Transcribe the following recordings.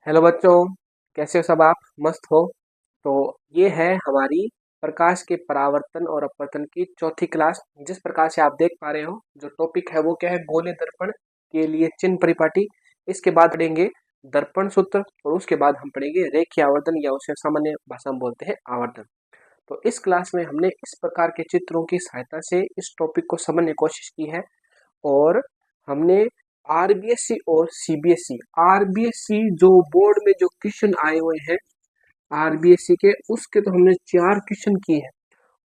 Hello बच्चों, कैसे हो सब आप? मस्त हो? तो ये है हमारी प्रकाश के परावर्तन और अपवर्तन की चौथी क्लास। जिस प्रकार से आप देख पा रहे हो, जो टॉपिक है वो क्या है? गोले दर्पण के लिए चिन्ह परिपाटी। इसके बाद पढ़ेंगे दर्पण सूत्र और उसके बाद हम पढ़ेंगे रेखीय आवर्धन या उसे सामान्य भाषा में बोलते हैं आवर्धन। तो इस क्लास में हमने इस प्रकार के चित्रों की सहायता से इस टॉपिक को समझने की कोशिश की है और हमने आरबीएससी और सीबीएसई आरबीएससी जो बोर्ड में जो क्वेश्चन आए हुए हैं आरबीएससी के, उसके तो हमने 4 क्वेश्चन किए हैं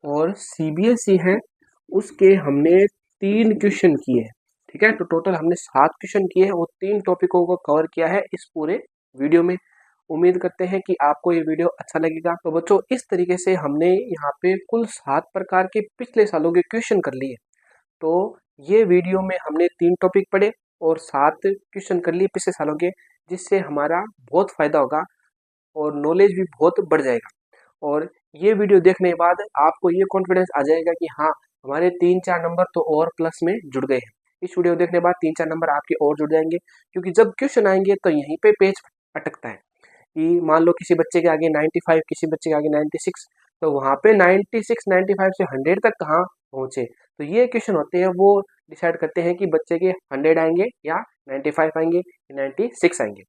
और सीबीएसई है उसके हमने 3 क्वेश्चन किए हैं। ठीक है, तो टोटल हमने 7 क्वेश्चन किए हैं और 3 टॉपिकों को कवर किया है इस पूरे वीडियो में। उम्मीद करते हैं कि आपको ये वीडियो अच्छा लगेगा। तो बच्चों, इस तरीके से हमने यहाँ पे कुल 7 प्रकार के पिछले सालों के क्वेश्चन कर लिए। तो ये वीडियो में हमने 3 टॉपिक पढ़े और 7 क्वेश्चन कर लिए पिछले सालों के, जिससे हमारा बहुत फायदा होगा और नॉलेज भी बहुत बढ़ जाएगा। और ये वीडियो देखने के बाद आपको ये कॉन्फिडेंस आ जाएगा कि हाँ, हमारे 3-4 नंबर तो और प्लस में जुड़ गए हैं। इस वीडियो देखने के बाद 3-4 नंबर आपके और जुड़ जाएंगे, क्योंकि जब क्वेश्चन आएंगे तो यहीं पे पेज अटकता है कि मान लो किसी बच्चे के आगे 95, किसी बच्चे के आगे 96, तो वहाँ पे 96 95 से 100 तक कहाँ पहुँचे। तो ये क्वेश्चन होते हैं, वो डिसाइड करते हैं कि बच्चे के 100 आएंगे या 95 आएंगे या 96 आएंगे।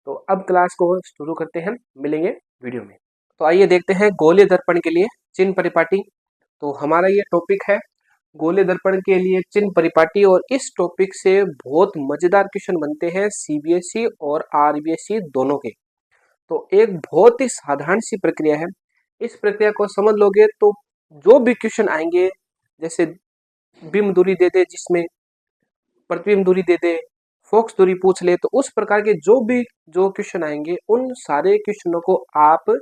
तो अब क्लास को शुरू करते हैं, मिलेंगे वीडियो में। तो आइए देखते हैं गोलीय दर्पण के लिए चिन्ह परिपाटी। तो हमारा ये टॉपिक है गोलीय दर्पण के लिए चिन्ह परिपाटी और इस टॉपिक से बहुत मजेदार क्वेश्चन बनते हैं सीबीएसई और आरबीएसई दोनों के। तो एक बहुत ही साधारण सी प्रक्रिया है, इस प्रक्रिया को समझ लोगे तो जो भी क्वेश्चन आएंगे, जैसे बिंब दूरी दे दे, जिसमें प्रतिबिंब दूरी दे दे, फोकस दूरी पूछ ले, तो उस प्रकार के जो क्वेश्चन आएंगे उन सारे क्वेश्चनों को आप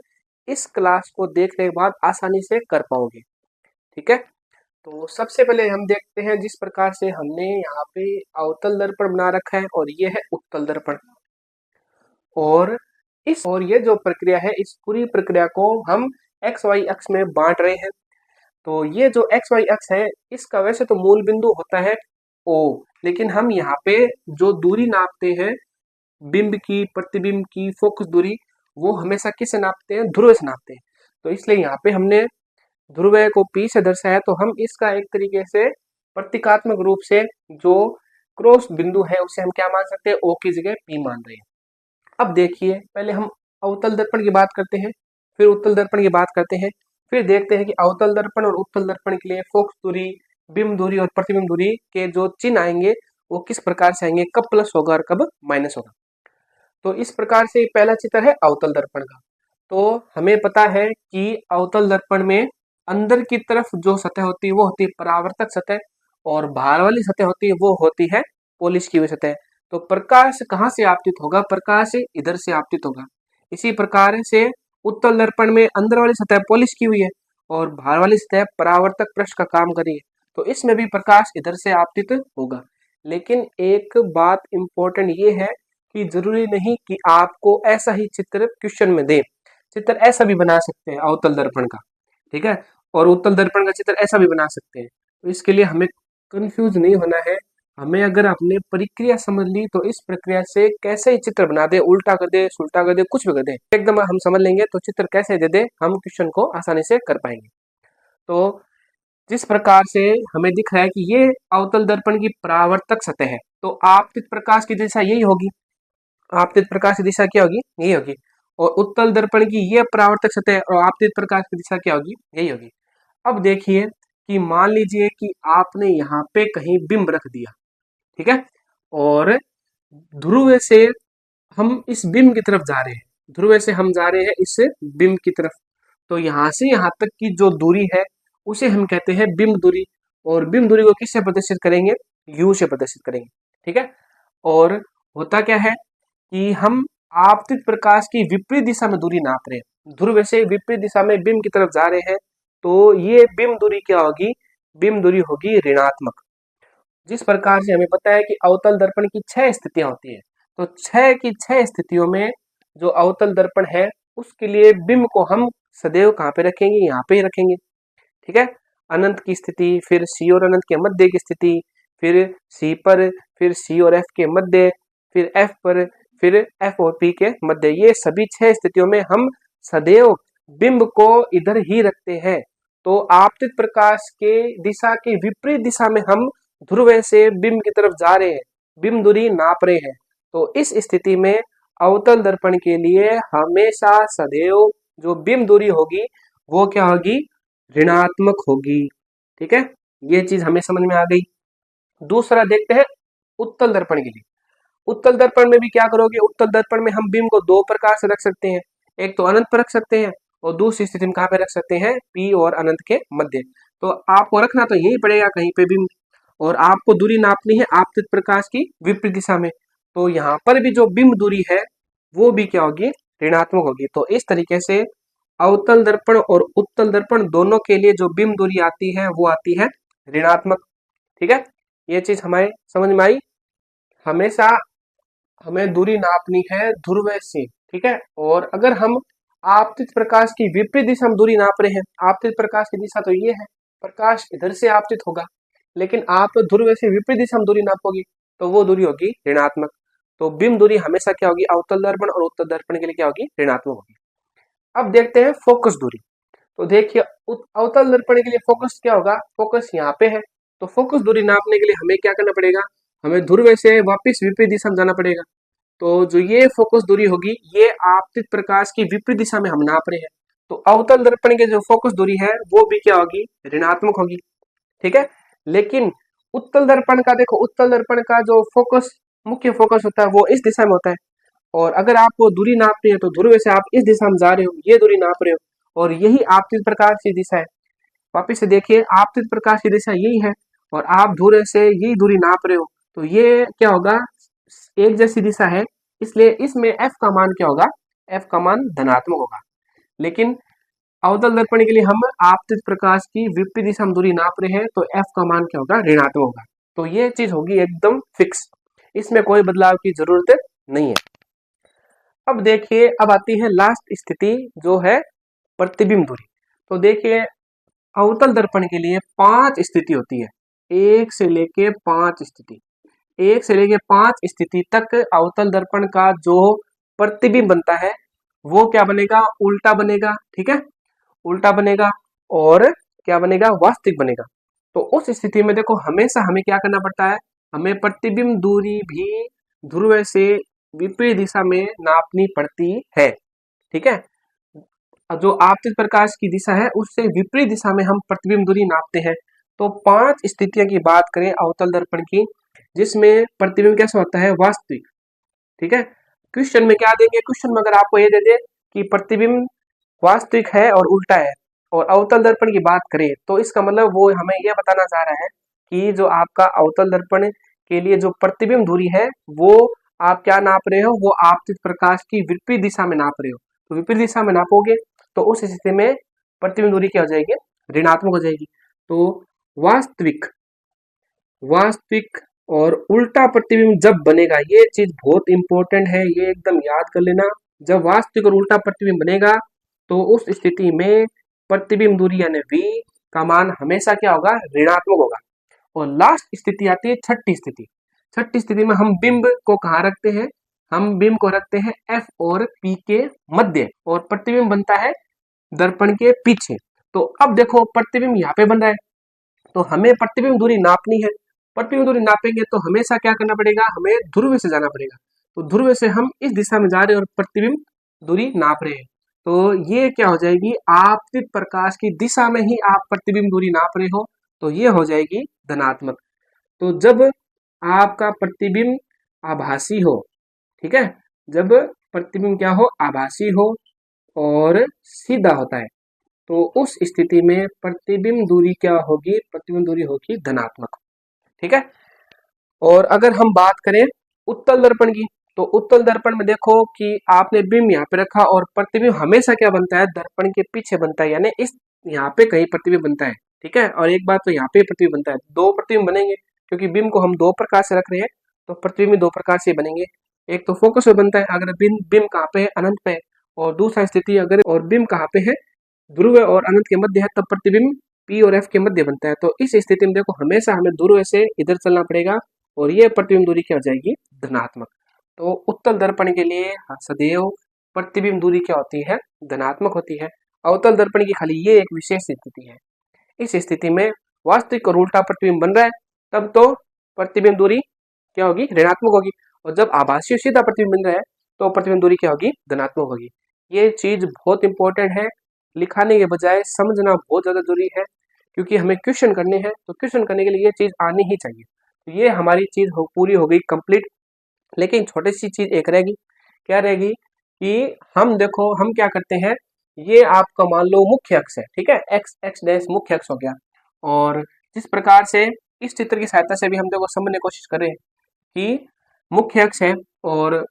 इस क्लास को देखने के बाद आसानी से कर पाओगे। ठीक है, तो सबसे पहले हम देखते हैं जिस प्रकार से हमने यहाँ पे अवतल दर्पण बना रखा है और ये है उत्तल दर्पण। और ये जो प्रक्रिया है, इस पूरी प्रक्रिया को हम एक्स वाई अक्ष में बांट रहे हैं। तो ये जो एक्स वाई अक्ष है, इसका वैसे तो मूल बिंदु होता है ओ, लेकिन हम यहाँ पे जो दूरी नापते हैं बिंब की, प्रतिबिंब की, फोकस दूरी, वो हमेशा किससे नापते हैं? ध्रुव से नापते हैं। तो इसलिए यहाँ पे हमने ध्रुव को P से दर्शाया, तो हम इसका एक तरीके से प्रतीकात्मक रूप से जो क्रॉस बिंदु है उसे हम क्या मान सकते हैं? O की जगह P मान रहे हैं। अब देखिए, पहले हम अवतल दर्पण की बात करते हैं, फिर उत्तल दर्पण की बात करते हैं, फिर देखते हैं कि अवतल दर्पण और उत्तल दर्पण के लिए फोकस दूरी, बिंब दूरी और प्रतिबिंब दूरी के जो चिन्ह आएंगे वो किस प्रकार से आएंगे, कब प्लस होगा और कब माइनस होगा। तो इस प्रकार से पहला चित्र है अवतल दर्पण का। तो हमें पता है कि अवतल दर्पण में अंदर की तरफ जो सतह होती है वो होती है परावर्तक सतह और बाहर वाली सतह होती है वो होती है पॉलिश की हुई सतह। तो प्रकाश कहाँ से आपतित होगा? प्रकाश इधर से आपतित होगा। इसी प्रकार से उत्तल दर्पण में अंदर वाली सतह पॉलिश की हुई है और बाहर वाली सतह परावर्तक पृष्ठ का काम कर रही है, तो इसमें भी प्रकाश इधर से आपतित होगा। लेकिन एक बात इंपॉर्टेंट ये है कि जरूरी नहीं कि आपको ऐसा ही चित्र क्वेश्चन में दे। चित्र ऐसा भी बना सकते हैं अवतल दर्पण का, ठीक है, और उत्तल दर्पण का चित्र ऐसा भी बना सकते हैं। तो इसके लिए हमें कंफ्यूज नहीं होना है। हमें अगर अपने प्रक्रिया समझ ली तो इस प्रक्रिया से कैसे ही चित्र बना दे, उल्टा कर दे, सुल्टा कर दे, कुछ भी कर दे, एकदम हम समझ लेंगे तो चित्र कैसे दे दे हम क्वेश्चन को आसानी से कर पाएंगे। तो जिस प्रकार से हमें दिख रहा है कि ये अवतल दर्पण की परावर्तक सतह है, तो आपतित प्रकाश की दिशा यही होगी। आपतित प्रकाश की दिशा क्या होगी? यही होगी। और उत्तल दर्पण की ये परावर्तक सतह और आपतित प्रकाश की दिशा क्या होगी? यही होगी। अब देखिए कि मान लीजिए कि आपने यहाँ पे कहीं बिंब रख दिया, ठीक है, और ध्रुव से हम इस बिंब की तरफ जा रहे हैं, ध्रुव से हम जा रहे हैं इस बिंब की तरफ। तो यहाँ से यहाँ तक की जो दूरी है उसे हम कहते हैं बिंब दूरी, और बिंब दूरी को किससे प्रदर्शित करेंगे? U से प्रदर्शित करेंगे, ठीक है। और होता क्या है कि हम आपतित प्रकाश की विपरीत दिशा में दूरी नाप रहे हैं, ध्रुव से विपरीत दिशा में बिंब की तरफ जा रहे हैं, तो ये बिंब दूरी क्या होगी? बिंब दूरी होगी ऋणात्मक। जिस प्रकार से हमें पता है कि अवतल दर्पण की 6 स्थितियां होती है, तो 6 की 6 स्थितियों में जो अवतल दर्पण है उसके लिए बिंब को हम सदैव कहाँ पे रखेंगे? यहाँ पे ही रखेंगे, ठीक है। अनंत की स्थिति, फिर सी और अनंत के मध्य की स्थिति, फिर सी पर, फिर सी और एफ के मध्य, फिर एफ पर, फिर एफ और पी के मध्य, ये सभी 6 स्थितियों में हम सदैव बिंब को इधर ही रखते हैं। तो आपतित प्रकाश के दिशा के विपरीत दिशा में हम ध्रुव से बिंब की तरफ जा रहे हैं, बिंब दूरी नाप रहे हैं। तो इस स्थिति में अवतल दर्पण के लिए हमेशा सदैव जो बिंब दूरी होगी वो क्या होगी, ऋणात्मक होगी। ठीक है, ये चीज हमें समझ में आ गई। दूसरा देखते हैं उत्तल दर्पण के लिए। उत्तल दर्पण में भी क्या करोगे, उत्तल दर्पण में हम बिंब को 2 प्रकार से रख सकते हैं, एक तो अनंत पर रख सकते हैं और दूसरी स्थिति में कहाँ पे रख सकते हैं, पी और अनंत के मध्य। तो आपको रखना तो यही पड़ेगा कहीं पे बिंब, और आपको दूरी नापनी है आपतित प्रकाश की विपरीत दिशा में। तो यहाँ पर भी जो बिंब दूरी है वो भी क्या होगी, ऋणात्मक होगी। तो इस तरीके से अवतल दर्पण और उत्तल दर्पण दोनों के लिए जो बिंब दूरी आती है वो आती है ऋणात्मक। ठीक है, ये चीज हमारे समझ में आई। हमेशा हमें दूरी नापनी है ध्रुव से। ठीक है, और अगर हम आपतित प्रकाश की विपरीत दिशा में दूरी नाप रहे हैं, आपतित प्रकाश की दिशा तो ये है, प्रकाश इधर से आपतित होगा, लेकिन आप ध्रुव से विपरीत दिशा में दूरी नापोगे तो वो दूरी होगी ऋणात्मक। तो बिंब दूरी हमेशा क्या होगी, अवतल दर्पण और उत्तल दर्पण के लिए क्या होगी, ऋणात्मक होगी। अब देखते हैं फोकस दूरी। तो देखिए अवतल दर्पण के लिए फोकस क्या होगा, फोकस यहाँ पे है। तो फोकस दूरी नापने के लिए हमें क्या करना पड़ेगा, हमें ध्रुव से वापिस विपरीत दिशा में जाना पड़ेगा। तो जो ये फोकस दूरी होगी ये आपतित प्रकाश की विपरीत दिशा में हम नाप रहे हैं। तो अवतल दर्पण के जो फोकस दूरी है वो भी क्या होगी, ऋणात्मक होगी। ठीक है, लेकिन उत्तल दर्पण का देखो, उत्तल दर्पण का जो फोकस, मुख्य फोकस होता है वो इस दिशा में होता है, और अगर आपको दूरी नापनी है तो ध्रुव से आप इस दिशा में जा रहे हो, ये दूरी नाप रहे हो, और यही आपतित प्रकाश की दिशा है। वापिस से देखिए आपतित प्रकाश की दिशा यही है और आप ध्रुव से यही दूरी नाप रहे हो, तो ये क्या होगा, एक जैसी दिशा है, इसलिए इसमें एफ का मान क्या होगा, एफ का मान धनात्मक होगा। लेकिन अवतल दर्पण के लिए हम आपतित प्रकाश की विपरीत दिशा में दूरी नाप रहे हैं, तो एफ का मान क्या होगा, ऋणात्मक होगा। तो ये चीज होगी एकदम फिक्स, इसमें कोई बदलाव की जरूरत नहीं है। अब देखिए, अब आती है लास्ट स्थिति जो है प्रतिबिंब दूरी। तो देखिए अवतल दर्पण के लिए 5 स्थिति होती है, 1 से लेके 5 स्थिति, 1 से लेके 5 स्थिति तक अवतल दर्पण का जो प्रतिबिंब बनता है वो क्या बनेगा, उल्टा बनेगा। ठीक है, उल्टा बनेगा और क्या बनेगा, वास्तविक बनेगा। तो उस स्थिति में देखो हमेशा हमें क्या करना पड़ता है, हमें प्रतिबिंब दूरी भी ध्रुव से विपरीत दिशा में नापनी पड़ती है। ठीक है, जो आपतित प्रकाश की दिशा है उससे विपरीत दिशा में हम प्रतिबिंब दूरी नापते हैं। तो 5 स्थितियों की बात करें अवतल दर्पण की, जिसमें प्रतिबिंब कैसा होता है, वास्तविक। ठीक है, क्वेश्चन में क्या देंगे, क्वेश्चन में अगर आपको ये दे दे कि प्रतिबिंब वास्तविक है और उल्टा है, और अवतल दर्पण की बात करें तो इसका मतलब वो हमें यह बताना चाह रहा है कि जो आपका अवतल दर्पण के लिए जो प्रतिबिंब दूरी है वो आप क्या नाप रहे हो, वो आपतित प्रकाश की विपरीत दिशा में नाप रहे हो। तो विपरीत दिशा में नापोगे तो उस स्थिति में प्रतिबिंब दूरी क्या हो जाएगी, ऋणात्मक हो जाएगी। तो वास्तविक, वास्तविक और उल्टा प्रतिबिंब जब बनेगा, ये चीज बहुत इंपॉर्टेंट है, ये एकदम याद कर लेना। जब वास्तविक और उल्टा प्रतिबिंब बनेगा तो उस स्थिति में प्रतिबिंब दूरी यानी v का मान हमेशा क्या होगा, ऋणात्मक होगा। और लास्ट स्थिति आती है छठी स्थिति। छठी स्थिति में हम बिंब को कहाँ रखते हैं, हम बिंब को रखते हैं F और P के मध्य, और प्रतिबिंब बनता है दर्पण के पीछे। तो अब देखो प्रतिबिंब यहाँ पे बन रहा है, तो हमें प्रतिबिंब दूरी नापनी है। प्रतिबिंब दूरी नापेंगे तो हमेशा क्या करना पड़ेगा, हमें ध्रुव से जाना पड़ेगा। तो ध्रुव से हम इस दिशा में जा रहे हैं और प्रतिबिंब दूरी नाप रहे हैं, तो ये क्या हो जाएगी, आपतित प्रकाश की दिशा में ही आप प्रतिबिंब दूरी नाप रहे हो, तो ये हो जाएगी धनात्मक। तो जब आपका प्रतिबिंब आभासी हो, ठीक है, जब प्रतिबिंब क्या हो, आभासी हो और सीधा होता है, तो उस स्थिति में प्रतिबिंब दूरी क्या होगी, प्रतिबिंब दूरी होगी धनात्मक। ठीक है, और अगर हम बात करें उत्तल दर्पण की, तो उत्तल दर्पण में देखो कि आपने बिंब यहाँ पे रखा और प्रतिबिंब हमेशा क्या बनता है, दर्पण के पीछे बनता है, यानी इस यहाँ पे कहीं प्रतिबिंब बनता है। ठीक है, और एक बात तो यहाँ पे प्रतिबिंब बनता है, 2 प्रतिबिंब बनेंगे क्योंकि बिंब को हम 2 प्रकार से रख रहे हैं, तो प्रतिबिंब 2 प्रकार से बनेंगे। एक तो फोकस में बनता है अगर बिंब कहाँ पे है, अनंत पे है, और दूसरा स्थिति अगर और बिंब कहाँ पे है, ध्रुव और अनंत के मध्य है, तब प्रतिबिंब P और F के मध्य बनता है। तो इस स्थिति में देखो हमेशा हमें ध्रुव से इधर चलना पड़ेगा और ये प्रतिबिंब दूरी क्या हो जाएगी, धनात्मक। तो उत्तल दर्पण के लिए सदैव प्रतिबिंब दूरी क्या होती है, धनात्मक होती है। अवतल दर्पण की खाली ये एक विशेष स्थिति है। इस स्थिति में वास्तविक और उल्टा प्रतिबिंब बन रहा है, तब तो प्रतिबिंब दूरी क्या होगी, ऋणात्मक होगी। और जब आभासी और सीधा प्रतिबिंब बन रहा है तो प्रतिबिंब दूरी क्या होगी, धनात्मक होगी। ये चीज बहुत इंपॉर्टेंट है, लिखाने के बजाय समझना बहुत ज्यादा जरूरी है, क्योंकि हमें क्वेश्चन करने हैं, तो क्वेश्चन करने के लिए ये चीज आनी ही चाहिए। तो ये हमारी चीज पूरी हो गई कंप्लीट। लेकिन छोटी सी चीज एक रहेगी, क्या रहेगी कि हम देखो हम क्या करते हैं, ये आपका मान लो मुख्य अक्ष है, ठीक है, एक्स एक्स डैश मुख्य अक्ष हो गया। और जिस प्रकार से इस चित्र की सहायता से भी हम देखो समझने की कोशिश कर रहे हैं कि मुख्य अक्ष है और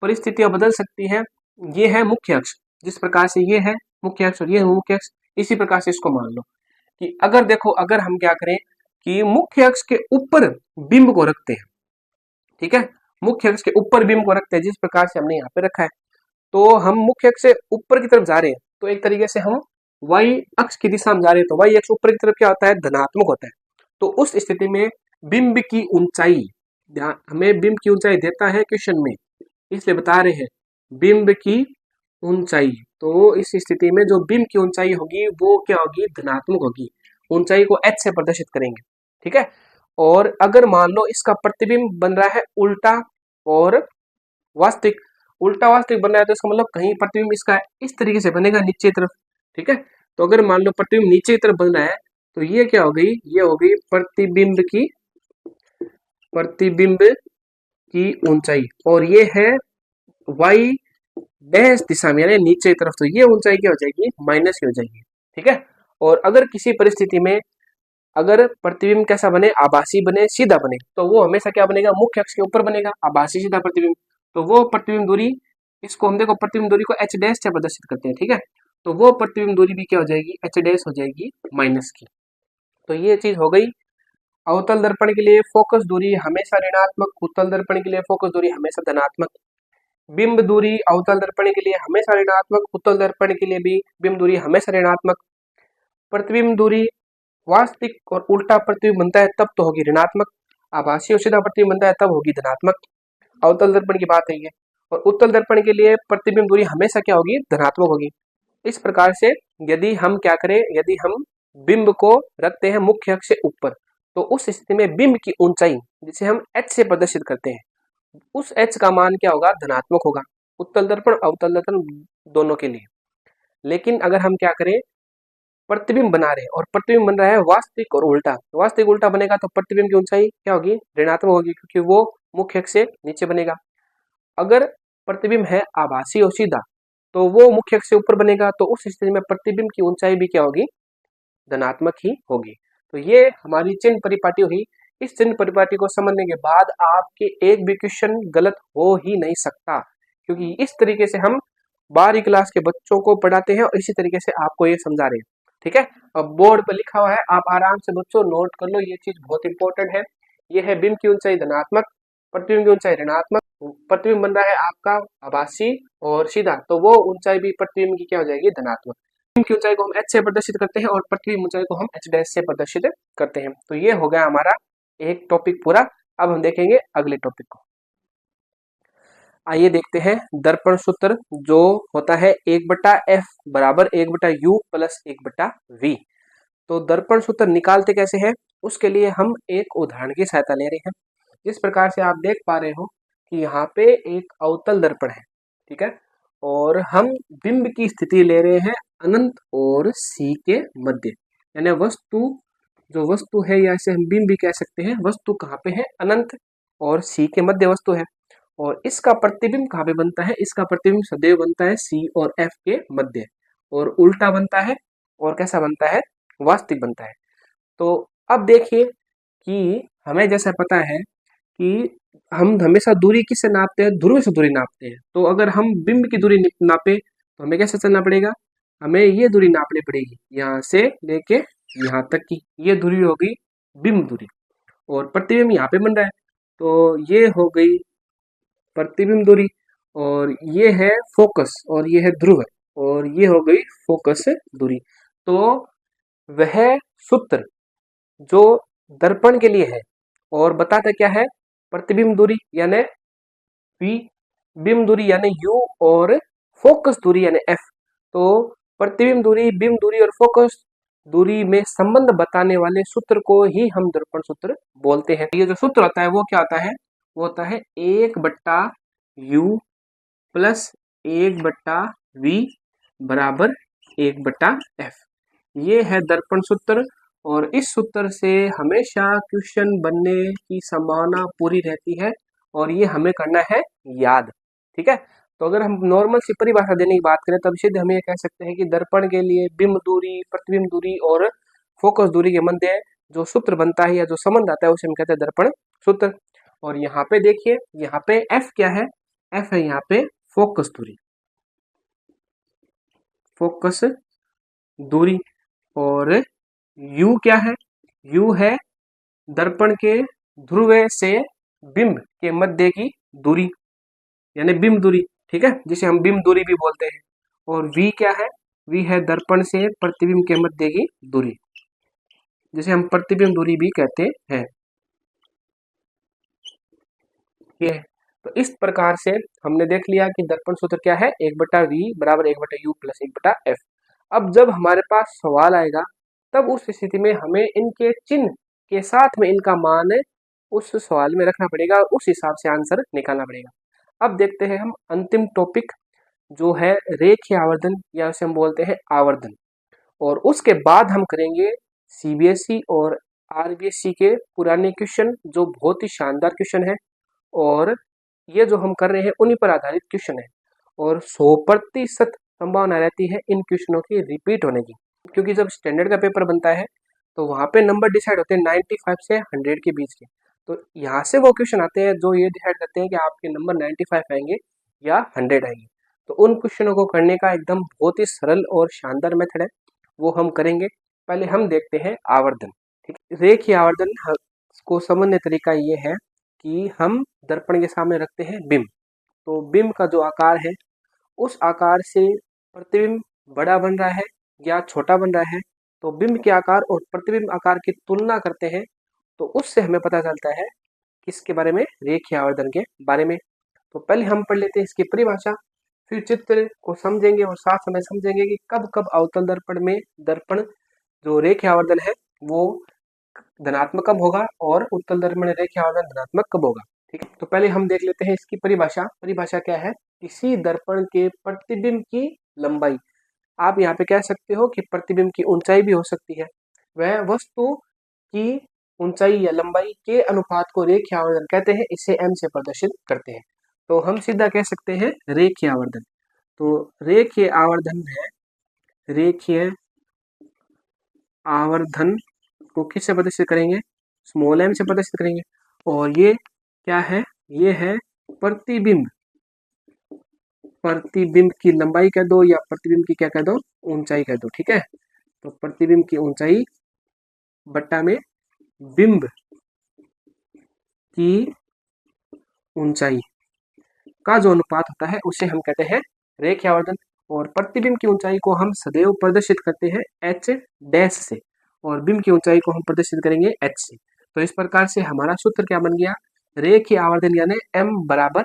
परिस्थितियां बदल सकती है। ये है मुख्य अक्ष, जिस प्रकार से ये है मुख्य अक्ष और ये है मुख्य अक्ष, इसी प्रकार से इसको मान लो कि अगर देखो अगर हम क्या करें कि मुख्य अक्ष के ऊपर बिंब को रखते हैं, ठीक है, मुख्य अक्ष के ऊपर बिंब को रखते हैं जिस प्रकार से हमने यहाँ पे रखा है, तो हम मुख्य अक्ष से ऊपर की तरफ जा रहे हैं, तो एक तरीके से हम वाई अक्ष की दिशा में जा रहे हैं, तो वाई अक्ष ऊपर की तरफ क्या होता है, धनात्मक होता है। तो उस स्थिति में बिंब की ऊंचाई, हमें बिंब की ऊंचाई देता है क्वेश्चन में, इसलिए बता रहे हैं बिंब की ऊंचाई। तो इस स्थिति में जो बिंब की ऊंचाई होगी वो क्या होगी, धनात्मक होगी। ऊंचाई को h से प्रदर्शित करेंगे, ठीक है। और अगर मान लो इसका प्रतिबिंब बन रहा है उल्टा और वास्तविक, उल्टा वास्तविक बन रहा है, तो इसका मतलब कहीं प्रतिबिंब इसका इस तरीके से बनेगा नीचे की तरफ, ठीक है। तो अगर मान लो प्रतिबिंब नीचे की तरफ बन रहा है, तो ये क्या हो गई, ये हो गई प्रतिबिंब की ऊंचाई, और ये है वाई डैश दिशा में यानी नीचे की तरफ, तो ये ऊंचाई क्या हो जाएगी, माइनस की हो जाएगी, ठीक है। और अगर किसी परिस्थिति में अगर प्रतिबिंब कैसा बने, आभासी बने, सीधा बने, तो वो हमेशा क्या बनेगा, मुख्य अक्ष के ऊपर बनेगा, आभासी सीधा प्रतिबिंब। तो वो प्रतिबिंब दूरी, इसको हम देखो प्रतिबिंब दूरी को h डैश से प्रदर्शित करते हैं, ठीक है। तो वो प्रतिबिंब दूरी भी क्या हो जाएगी, h डैश हो जाएगी माइनस की। तो ये चीज हो गई। अवतल दर्पण के लिए फोकस दूरी हमेशा ऋणात्मक, उत्तल दर्पण के लिए फोकस दूरी हमेशा धनात्मक। बिंब दूरी अवतल दर्पण के लिए हमेशा ऋणात्मक, उत्तल दर्पण के लिए भी बिंब दूरी हमेशा ऋणात्मक। प्रतिबिंब दूरी वास्तविक और उल्टा प्रतिबिंब बनता है तब तो होगी ऋणात्मक, आभासी और सीधा प्रतिबिंब बनता है तब होगी धनात्मक। अवतल दर्पण की बात है ये। और उत्तल दर्पण के लिए प्रतिबिंब दूरी हमेशा क्या होगी, धनात्मक होगी। इस प्रकार से यदि हम क्या करें, यदि हम बिंब को रखते हैं मुख्य अक्ष से ऊपर, तो उस स्थिति में बिंब की ऊंचाई जिसे हम h से प्रदर्शित करते हैं, उस h का मान क्या होगा, धनात्मक होगा, उत्तल दर्पण अवतल दर्पण दोनों के लिए। लेकिन अगर हम क्या करें, प्रतिबिंब बना रहे हैं और प्रतिबिंब बन रहा है वास्तविक और उल्टा, वास्तविक उल्टा बनेगा तो प्रतिबिंब की ऊंचाई क्या होगी, ऋणात्मक होगी, क्योंकि वो मुख्य अक्ष से नीचे बनेगा। अगर प्रतिबिंब है आभासी और सीधा, तो वो मुख्य अक्ष से ऊपर बनेगा, तो उस स्थिति में प्रतिबिंब की ऊंचाई भी क्या होगी, धनात्मक ही होगी। तो ये हमारी चिन्ह परिपाटी हुई। इस चिन्ह परिपाटी को समझने के बाद आपके एक भी क्वेश्चन गलत हो ही नहीं सकता, क्योंकि इस तरीके से हम 12वीं क्लास के बच्चों को पढ़ाते हैं और इसी तरीके से आपको ये समझा रहे हैं, ठीक है। अब बोर्ड पर लिखा हुआ है, आप आराम से बच्चों नोट कर लो, ये चीज बहुत इंपॉर्टेंट है। ये है बिंब की ऊंचाई धनात्मक, प्रतिबिंब की ऊंचाई ऋणात्मक। प्रतिबिंब बन रहा है आपका आभासी और सीधा, तो वो ऊंचाई भी प्रतिबिंब की क्या हो जाएगी, धनात्मक। बिंब की ऊंचाई को हम h से प्रदर्शित करते हैं और प्रतिबिंब ऊंचाई को हम h डैश से प्रदर्शित करते हैं। तो ये हो गया हमारा एक टॉपिक पूरा। अब हम देखेंगे अगले टॉपिक को। आइए देखते हैं दर्पण सूत्र, जो होता है 1/f बराबर 1/u प्लस 1/v। तो दर्पण सूत्र निकालते कैसे हैं, उसके लिए हम एक उदाहरण की सहायता ले रहे हैं। जिस प्रकार से आप देख पा रहे हो कि यहाँ पे एक अवतल दर्पण है, ठीक है, और हम बिंब की स्थिति ले रहे हैं अनंत और सी के मध्य, यानी वस्तु, जो वस्तु है या इसे हम बिंब भी कह सकते हैं। वस्तु कहाँ पे है, अनंत और सी के मध्य वस्तु है। और इसका प्रतिबिंब कहाँ पे बनता है, इसका प्रतिबिंब सदैव बनता है सी और एफ के मध्य, और उल्टा बनता है, और कैसा बनता है, वास्तविक बनता है। तो अब देखिए कि हमें जैसा पता है कि हम हमेशा दूरी किससे नापते हैं, ध्रुव से दूरी नापते हैं। तो अगर हम बिंब की दूरी नापे तो हमें कैसे चलना पड़ेगा, हमें ये दूरी नापनी पड़ेगी, यहाँ से लेके यहाँ तक की ये दूरी होगी बिंब दूरी, और प्रतिबिंब यहाँ पे बन रहा है, तो ये हो गई प्रतिबिंब दूरी, और ये है फोकस, और ये है ध्रुव, और ये हो गई फोकस दूरी। तो वह सूत्र जो दर्पण के लिए है और बताता क्या है, प्रतिबिंब दूरी यानी V, बिंब दूरी यानी U और फोकस दूरी यानी F। तो प्रतिबिंब दूरी, बिंब दूरी और फोकस दूरी में संबंध बताने वाले सूत्र को ही हम दर्पण सूत्र बोलते हैं। ये जो सूत्र होता है वो क्या होता है? वो होता है 1/U प्लस 1/V बराबर 1/F। ये है दर्पण सूत्र और इस सूत्र से हमेशा क्वेश्चन बनने की संभावना पूरी रहती है और ये हमें करना है याद। ठीक है, तो अगर हम नॉर्मल सी परिभाषा देने की बात करें तब सीधे हम ये कह सकते हैं कि दर्पण के लिए बिंब दूरी, प्रतिबिंब दूरी और फोकस दूरी के मध्य जो सूत्र बनता है या जो संबंध आता है उसे हम कहते हैं दर्पण सूत्र। और यहाँ पे देखिए, यहाँ पे F क्या है? F है यहाँ पे फोकस दूरी, फोकस दूरी। और U क्या है? U है दर्पण के ध्रुव से बिंब के मध्य की दूरी यानी बिंब दूरी। ठीक है, जिसे हम बिंब दूरी भी बोलते हैं। और V क्या है? V है दर्पण से प्रतिबिंब के मध्य की दूरी, जिसे हम प्रतिबिंब दूरी भी कहते हैं। ये तो इस प्रकार से हमने देख लिया कि दर्पण सूत्र क्या है, 1/V बराबर 1/U प्लस 1/F। अब जब हमारे पास सवाल आएगा तब उस स्थिति में हमें इनके चिन्ह के साथ में इनका मान उस सवाल में रखना पड़ेगा और उस हिसाब से आंसर निकालना पड़ेगा। अब देखते हैं हम अंतिम टॉपिक जो है रेखीय आवर्धन या उसे हम बोलते हैं आवर्धन। और उसके बाद हम करेंगे CBSE और RBSE के पुराने क्वेश्चन जो बहुत ही शानदार क्वेश्चन है और ये जो हम कर रहे हैं उन्हीं पर आधारित क्वेश्चन है और 100% संभावना रहती है इन क्वेश्चनों की रिपीट होने की, क्योंकि जब स्टैंडर्ड का पेपर बनता है तो वहाँ पे नंबर डिसाइड होते हैं 95 से 100 के बीच के। तो यहाँ से वो क्वेश्चन आते हैं जो ये डिसाइड करते हैं कि आपके नंबर 95 आएंगे या 100 आएंगे। तो उन क्वेश्चनों को करने का एकदम बहुत ही सरल और शानदार मेथड है, वो हम करेंगे। पहले हम देखते हैं आवर्धन। ठीक है, रेखीय आवर्धन को समझने तरीका ये है कि हम दर्पण के सामने रखते हैं बिंब। तो बिंब का जो आकार है उस आकार से प्रतिबिंब बड़ा बन रहा है या छोटा बन रहा है। तो बिंब के आकार और प्रतिबिंब आकार की तुलना करते हैं तो उससे हमें पता चलता है किसके बारे में, रेखीय आवर्धन के बारे में। तो पहले हम पढ़ लेते हैं इसकी परिभाषा, फिर चित्र को समझेंगे और साथ में समझेंगे कि कब कब अवतल दर्पण में दर्पण जो रेखीय आवर्धन है वो धनात्मक कब होगा और उत्तल दर्पण में रेखीय आवर्धन धनात्मक कब होगा। ठीक है, तो पहले हम देख लेते हैं इसकी परिभाषा। परिभाषा क्या है? किसी दर्पण के प्रतिबिंब की लंबाई, आप यहाँ पे कह सकते हो कि प्रतिबिंब की ऊंचाई भी हो सकती है, वह वस्तु की ऊंचाई या लंबाई के अनुपात को रेखीय आवर्धन कहते हैं, इसे m से प्रदर्शित करते हैं। तो हम सीधा कह सकते हैं रेखीय आवर्धन। तो रेखीय आवर्धन है, रेखीय आवर्धन को किससे प्रदर्शित करेंगे? स्मॉल m से प्रदर्शित करेंगे। और ये क्या है? ये है प्रतिबिंब, प्रतिबिंब की लंबाई कह दो या प्रतिबिंब की क्या कह दो, ऊंचाई कह दो। ठीक है, तो प्रतिबिंब की ऊंचाई बट्टा में बिंब की ऊंचाई का जो अनुपात होता है उसे हम कहते हैं रेखीय आवर्धन। और प्रतिबिंब की ऊंचाई को हम सदैव प्रदर्शित करते हैं h डैश से और बिंब की ऊंचाई को हम प्रदर्शित करेंगे h से। तो इस प्रकार से हमारा सूत्र क्या बन गया? रेखीय आवर्धन यानी m बराबर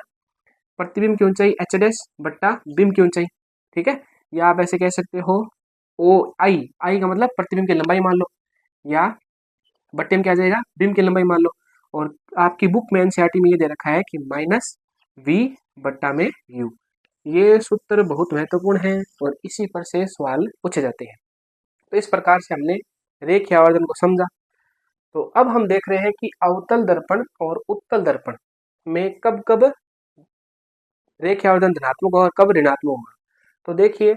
प्रतिबिंब की ऊंचाई h डैश बट्टा बिंब की ऊंचाई। ठीक है, या आप ऐसे कह सकते हो ओ आई, आई का मतलब प्रतिबिंब की लंबाई मान लो, या बट्टे में क्या आ जाएगा, बिंब की लंबाई मान लो। और आपकी बुक में एनसीईआरटी में ये दे रखा है कि -v बट्टा में u। ये सूत्र बहुत महत्वपूर्ण है और इसी पर से सवाल पूछे जाते हैं। तो इस प्रकार से हमने रेखीय आवर्धन को समझा। तो अब हम देख रहे हैं कि अवतल दर्पण और उत्तल दर्पण में कब कब रेखीय आवर्धन धनात्मक और कब ऋणात्मक होगा। तो देखिए,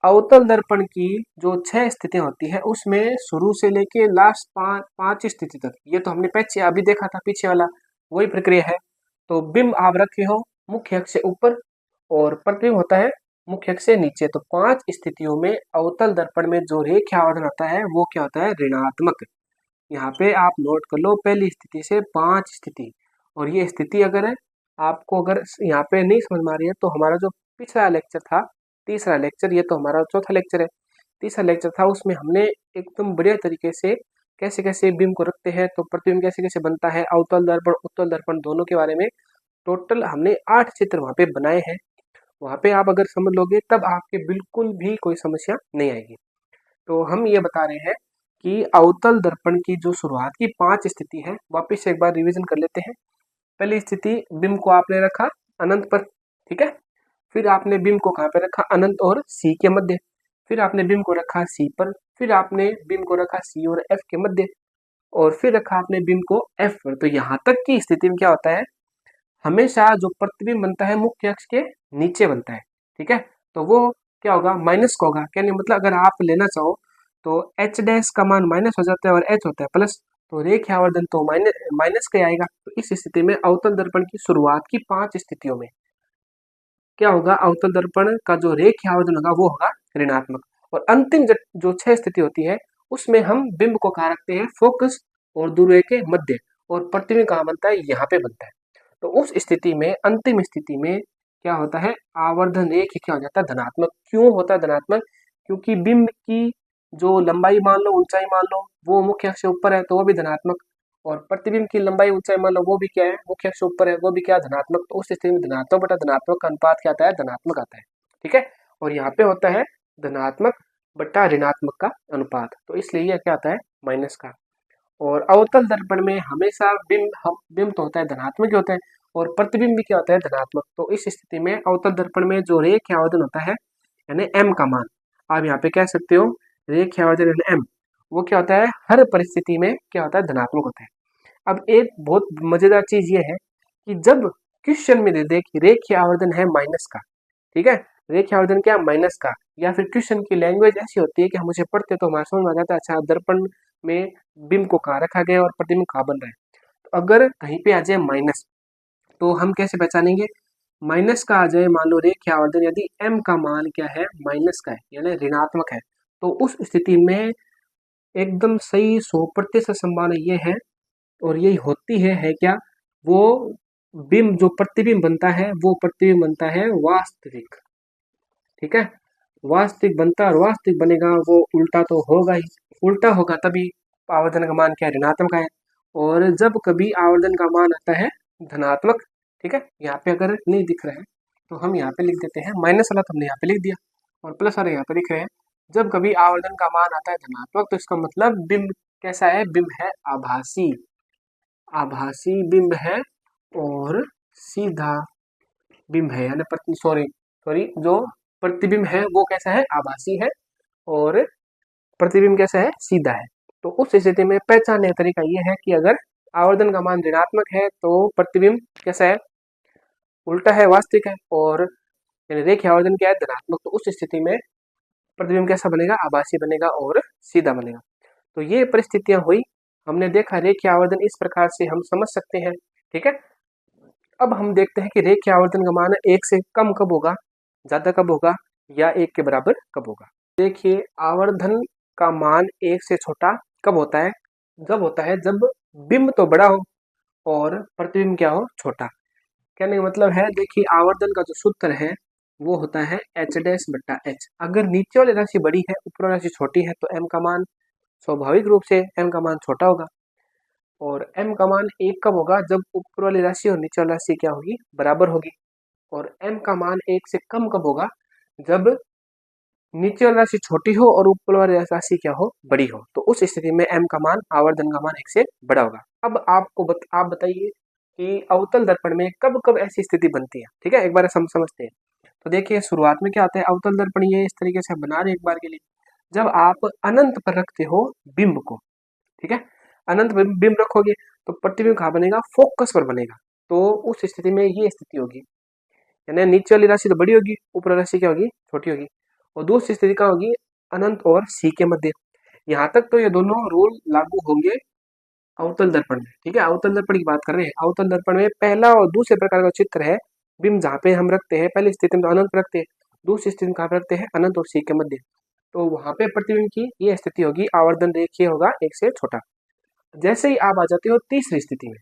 अवतल दर्पण की जो 6 स्थितियां होती है उसमें शुरू से लेके लास्ट 5 स्थिति तक, ये तो हमने पीछे अभी देखा था, पीछे वाला वही प्रक्रिया है। तो बिंब आप रखे हो मुख्य अक्ष से ऊपर और प्रतिबिंब होता है मुख्य अक्ष से नीचे। तो 5 स्थितियों में अवतल दर्पण में जो रेखीय आवर्धन आता है वो क्या होता है, ऋणात्मक। यहाँ पे आप नोट कर लो, पहली स्थिति से 5 स्थिति। और ये स्थिति अगर आपको अगर यहाँ पे नहीं समझ में आ रही है तो हमारा जो पिछला लेक्चर था, तीसरा लेक्चर, ये तो हमारा चौथा लेक्चर है, तीसरा लेक्चर था, उसमें हमने एकदम बढ़िया तरीके से कैसे कैसे बिंब को रखते हैं, तो प्रतिबिंब कैसे कैसे बनता है, अवतल दर्पण उत्तल दर्पण दोनों के बारे में टोटल हमने 8 चित्र वहाँ पे बनाए हैं। वहाँ पे आप अगर समझ लोगे तब आपके बिल्कुल भी कोई समस्या नहीं आएगी। तो हम ये बता रहे हैं कि अवतल दर्पण की जो शुरुआत की 5 स्थिति है, वापस से एक बार रिवीजन कर लेते हैं। पहली स्थिति, बिंब को आपने रखा अनंत पर, ठीक है। फिर आपने बिंब को कहाँ पे रखा, अनंत और सी के मध्य। फिर आपने बिंब को रखा सी पर। फिर आपने बिंब को रखा सी और एफ के मध्य। और फिर रखा आपने बिंब को एफ पर। तो यहाँ तक की स्थिति में क्या होता है, हमेशा जो प्रतिबिंब बनता है मुख्य अक्ष के नीचे बनता है, ठीक है। तो वो क्या होगा, माइनस का होगा। क्या नहीं मतलब, अगर आप लेना चाहो तो एच डैश का मान माइनस हो जाता है और एच होता है प्लस, तो रेखा आवर्धन तो माइनस का ही आएगा। तो इस स्थिति में अवतल दर्पण की शुरुआत की 5 स्थितियों में क्या होगा, अवतल दर्पण का जो रेखा आवर्धन होगा वो होगा ऋणात्मक। और अंतिम जो 6 स्थिति होती है उसमें हम बिंब को कहाँ रखते हैं, फोकस और दूरबीन के मध्य। और प्रतिबिंब कहाँ बनता है, यहाँ पे बनता है। तो उस स्थिति में, अंतिम स्थिति में क्या होता है, आवर्धन रेखा क्या हो जाता है, धनात्मक। क्यों होता है धनात्मक, क्योंकि बिंब की जो लंबाई मान लो, ऊंचाई मान लो, वो मुख्य अक्ष से ऊपर है तो वो भी धनात्मक। और प्रतिबिंब की लंबाई ऊंचाई मान लो वो भी क्या है, मुख्य अक्ष से ऊपर है, वो भी क्या, धनात्मक। तो उस स्थिति में धनात्मक बटा धनात्मक का अनुपात क्या आता है, धनात्मक आता है, ठीक है। और यहाँ पे होता है धनात्मक बटा ऋणात्मक का अनुपात, तो इसलिए यह क्या आता है, माइनस का। और अवतल दर्पण में हमेशा बिंब तो होता है धनात्मक ही होता है और प्रतिबिंब भी क्या होता है, धनात्मक। तो इस स्थिति में अवतल दर्पण में जो रेखा आवर्धन होता है यानी एम का मान, आप यहाँ पे कह सकते हो रेखा आवर्धन यानी एम, वो क्या होता है, हर परिस्थिति में क्या होता है, धनात्मक होता है। अब एक बहुत मजेदार चीज ये है कि जब क्वेश्चन में दे दे कि रेखा आवर्धन है माइनस का, ठीक है, रेखा आवर्धन क्या, माइनस का, या फिर क्वेश्चन की लैंग्वेज ऐसी होती है कि हम उसे पढ़ते तो हमारे समझ में आ जाता है, अच्छा दर्पण में बिंब को कहाँ रखा गया और प्रतिबिंब कहाँ बन रहा है। तो अगर कहीं पे आ जाए माइनस तो हम कैसे पहचानेंगे, माइनस का आ जाए मान लो रेखा आवर्धन, यदि एम का मान क्या है, माइनस का है यानी ऋणात्मक है, तो उस स्थिति में एकदम सही 100% संभावना ये है, और यही होती है क्या, वो बिंब जो प्रतिबिंब बनता है वो प्रतिबिंब बनता है वास्तविक, ठीक है। वास्तविक बनता है और वास्तविक बनेगा वो उल्टा तो होगा ही, उल्टा होगा तभी आवर्धन का मान क्या है, ऋणात्मक है। और जब कभी आवर्धन का मान आता है धनात्मक, ठीक है, यहाँ पे अगर नहीं दिख रहा है तो हम यहाँ पे लिख देते हैं, माइनस वाला तो हमने यहाँ पे लिख दिया और प्लस वाला यहाँ पे लिख रहे हैं। जब कभी आवर्धन का मान आता है धनात्मक तो इसका मतलब बिंब कैसा है, बिंब है आभासी, आभासी बिंब है। और सीधा बिंब है यानी सॉरी सॉरी जो प्रतिबिंब है वो कैसा है, आभासी है, और प्रतिबिंब कैसा है, सीधा है। तो उस स्थिति में पहचानने का तरीका ये है कि अगर आवर्धन का मान ऋणात्मक है तो प्रतिबिंब कैसा है, उल्टा है, वास्तविक है। और यानी रेखा आवर्धन क्या है, धनात्मक। तो उस स्थिति में प्रतिबिंब कैसा बनेगा, आभासी बनेगा और सीधा बनेगा। तो ये परिस्थितियां हुई, हमने देखा रेखा आवर्धन इस प्रकार से हम समझ सकते हैं, ठीक है। अब हम देखते हैं कि रेखा आवर्धन का मान 1 से कम कब होगा, ज्यादा कब होगा, या 1 के बराबर कब होगा। देखिए आवर्धन का मान 1 से छोटा कब होता है, जब होता है जब बिंब तो बड़ा हो और प्रतिबिंब क्या हो, छोटा। कहने का मतलब है, देखिए आवर्धन का जो सूत्र है वो होता है एच डैश बट्टा एच। अगर नीचे वाली राशि बड़ी है, ऊपर वाली राशि छोटी है, तो एम का मान स्वाभाविक रूप से एम का मान छोटा होगा। और m का मान 1 कब होगा, जब ऊपर वाली राशि और नीचे वाली राशि क्या होगी, बराबर होगी। और m का मान 1 से कम कब होगा, जब नीचे वाली राशि छोटी हो और ऊपर वाली राशि क्या हो, बड़ी हो। तो उस स्थिति में m का मान, आवर्धन का मान 1 से बड़ा होगा। अब आप बताइए कि अवतल दर्पण में कब कब ऐसी स्थिति बनती है, ठीक है, एक बार हम समझते हैं। तो देखिए शुरुआत में क्या आता है, अवतल दर्पण ये इस तरीके से बना रहे एक बार के लिए, जब आप अनंत पर रखते हो बिंब को, ठीक है, अनंत बिंब रखोगे तो प्रतिबिंब कहाँ बनेगा, फोकस पर बनेगा। तो उस स्थिति में ये स्थिति होगी, यानी नीचे वाली राशि तो बड़ी होगी, ऊपर वाली राशि क्या होगी, छोटी होगी। और दूसरी स्थिति क्या होगी, अनंत और सी के मध्य। यहाँ तक तो ये दोनों रूल लागू होंगे अवतल दर्पण में, ठीक है। अवतल दर्पण की बात कर रहे हैं, अवतल दर्पण में पहला और दूसरे प्रकार का चित्र है, बिंब जहाँ पे हम रखते हैं, पहली स्थिति में तो अनंत रखते हैं, दूसरी स्थिति में कहाँ रखते हैं, अनंत और सी के मध्य। तो वहां पे प्रतिबिंब की ये स्थिति होगी, आवर्धन रेखीय होगा 1 से छोटा। जैसे ही आप आ जाते हो तीसरी स्थिति में,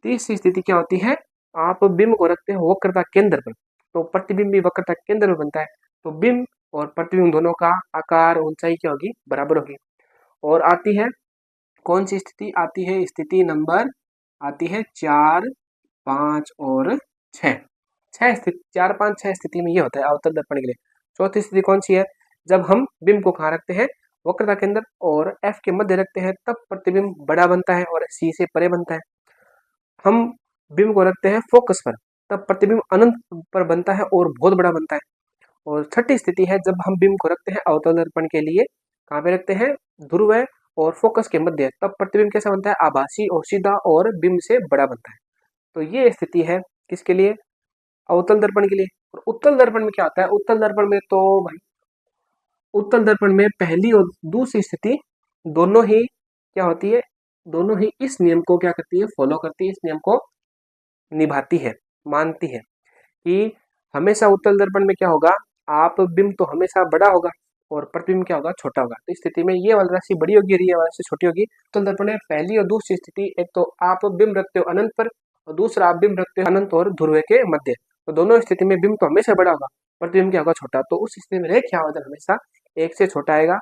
तीसरी स्थिति क्या होती है, आप बिंब को रखते हो वक्रता केंद्र पर, तो प्रतिबिंब भी वक्रता केंद्र में बनता है। तो बिंब और प्रतिबिंब दोनों का आकार, ऊंचाई क्या होगी, बराबर होगी। और आती है कौन सी स्थिति, आती है स्थिति नंबर, आती है 4, 5 और 6 6 स्थिति 4 5 6 स्थिति में ये होता है अवतल दर्पण के लिए। चौथी स्थिति कौन सी है? जब हम बिंब को कहाँ रखते हैं? वक्रता के अंदर और F के मध्य रखते हैं, तब प्रतिबिंब बड़ा बनता है और C से परे बनता है। हम बिंब को रखते हैं फोकस पर, तब प्रतिबिंब अनंत पर बनता है और बहुत बड़ा बनता है। और छठी स्थिति है जब हम बिंब को रखते हैं अवतल दर्पण के लिए, कहाँ पे रखते हैं? ध्रुव और फोकस के मध्य, तब प्रतिबिंब कैसा बनता है? आभासी और सीधा और बिंब से बड़ा बनता है। तो ये स्थिति है किसके लिए? अवतल दर्पण के लिए। और उत्तल दर्पण में क्या होता है? उत्तल दर्पण में तो भाई उत्तल दर्पण में पहली और दूसरी स्थिति दोनों ही क्या होती है? दोनों ही इस नियम को क्या करती है? फॉलो करती है, इस नियम को निभाती है, मानती है कि हमेशा उत्तल दर्पण में क्या होगा? आप बिंब तो हमेशा बड़ा होगा और प्रतिबिंब क्या होगा? छोटा होगा। तो इस स्थिति में ये वाली राशि बड़ी होगी और ये वाली राशि छोटी होगी। उत्तल दर्पण में पहली और दूसरी स्थिति, एक तो आप बिंब रखते हो अनंत पर और दूसरा आप बिंब रखते हो अनंत और ध्रुव के मध्य। तो दोनों स्थिति में बिंब तो हमेशा बड़ा होगा, प्रतिबिंब क्या होगा? छोटा। तो उस स्थिति में रेखीय आवर्धन हमेशा 1 से छोटा आएगा।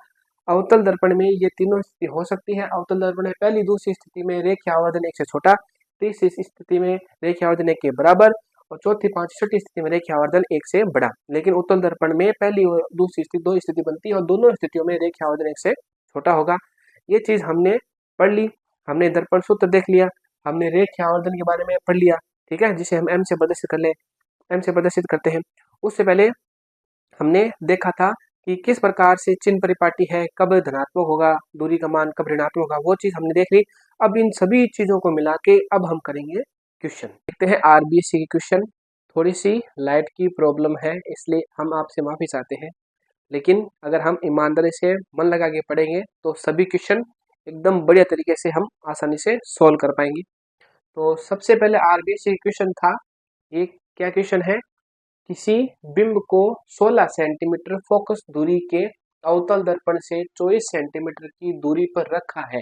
अवतल दर्पण में ये तीनों स्थिति हो सकती है। अवतल दर्पण में पहली दूसरी स्थिति में रेखीय आवर्धन 1 से छोटा, तीसरी स्थिति में रेखीय आवर्धन 1 के बराबर और चौथी पांचवी छठी स्थिति में रेखीय आवर्धन 1 से बड़ा। लेकिन उत्तल दर्पण में पहली और दूसरी स्थिति दो स्थिति बनती है और दोनों स्थितियों में रेखीय आवर्धन 1 से छोटा होगा। ये चीज हमने पढ़ ली, हमने दर्पण सूत्र देख लिया, हमने रेखीय आवर्धन के बारे में पढ़ लिया, ठीक है, जिसे हम एम से प्रदर्शित कर ले, एम से प्रदर्शित करते हैं। उससे पहले हमने देखा था कि किस प्रकार से चिन्ह परिपाटी है, कब धनात्मक होगा दूरी का मान, कब ऋणात्मक होगा, वो चीज हमने देख ली। अब इन सभी चीजों को मिला के अब हम करेंगे क्वेश्चन। देखते हैं आरबीएससी के क्वेश्चन। थोड़ी सी लाइट की प्रॉब्लम है इसलिए हम आपसे माफी चाहते हैं, लेकिन अगर हम ईमानदारी से मन लगा के पढ़ेंगे तो सभी क्वेश्चन एकदम बढ़िया तरीके से हम आसानी से सोल्व कर पाएंगे। तो सबसे पहले आरबीएससी क्वेश्चन था, ये क्या क्वेश्चन है? किसी बिंब को 16 सेंटीमीटर फोकस दूरी के अवतल दर्पण से 24 सेंटीमीटर की दूरी पर रखा है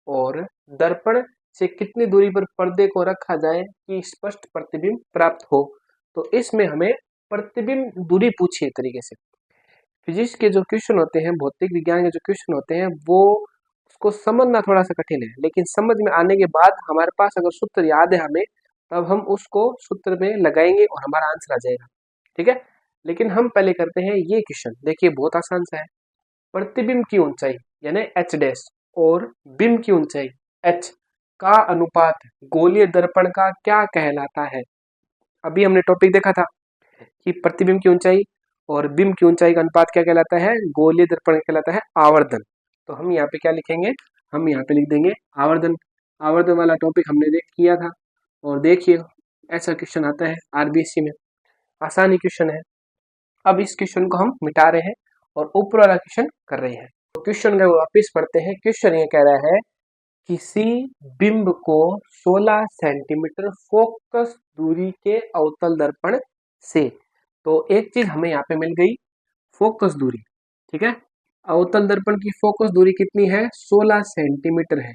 और दर्पण से कितनी दूरी पर पर्दे को रखा जाए कि स्पष्ट प्रतिबिंब प्राप्त हो। तो इसमें हमें प्रतिबिंब दूरी पूछी है तरीके से। फिजिक्स के जो क्वेश्चन होते हैं, भौतिक विज्ञान के जो क्वेश्चन होते हैं, वो उसको समझना थोड़ा सा कठिन है, लेकिन समझ में आने के बाद हमारे पास अगर सूत्र याद है हमें, तब हम उसको सूत्र में लगाएंगे और हमारा आंसर आ जाएगा, ठीक है। लेकिन हम पहले करते हैं ये क्वेश्चन। देखिए बहुत आसान सा है। प्रतिबिंब की ऊंचाई यानी एच डैश और बिंब की ऊंचाई एच का अनुपात गोलीय दर्पण का क्या कहलाता है? अभी हमने टॉपिक देखा था कि प्रतिबिंब की ऊंचाई और बिंब की ऊंचाई का अनुपात क्या कहलाता है? गोलीय दर्पण कहलाता है आवर्धन। तो हम यहाँ पे क्या लिखेंगे? हम यहाँ पे लिख देंगे आवर्धन। आवर्धन वाला टॉपिक हमने देख किया था और देखिए ऐसा क्वेश्चन आता है आरबीएससी में, आसानी क्वेश्चन है। अब इस क्वेश्चन को हम मिटा रहे हैं और ऊपर वाला क्वेश्चन कर रहे हैं। तो क्वेश्चन का वापिस पढ़ते हैं। क्वेश्चन ये कह रहा है किसी बिंब को 16 सेंटीमीटर फोकस दूरी के अवतल दर्पण से, तो एक चीज हमें यहाँ पे मिल गई, फोकस दूरी, ठीक है। अवतल दर्पण की फोकस दूरी कितनी है? 16 सेंटीमीटर है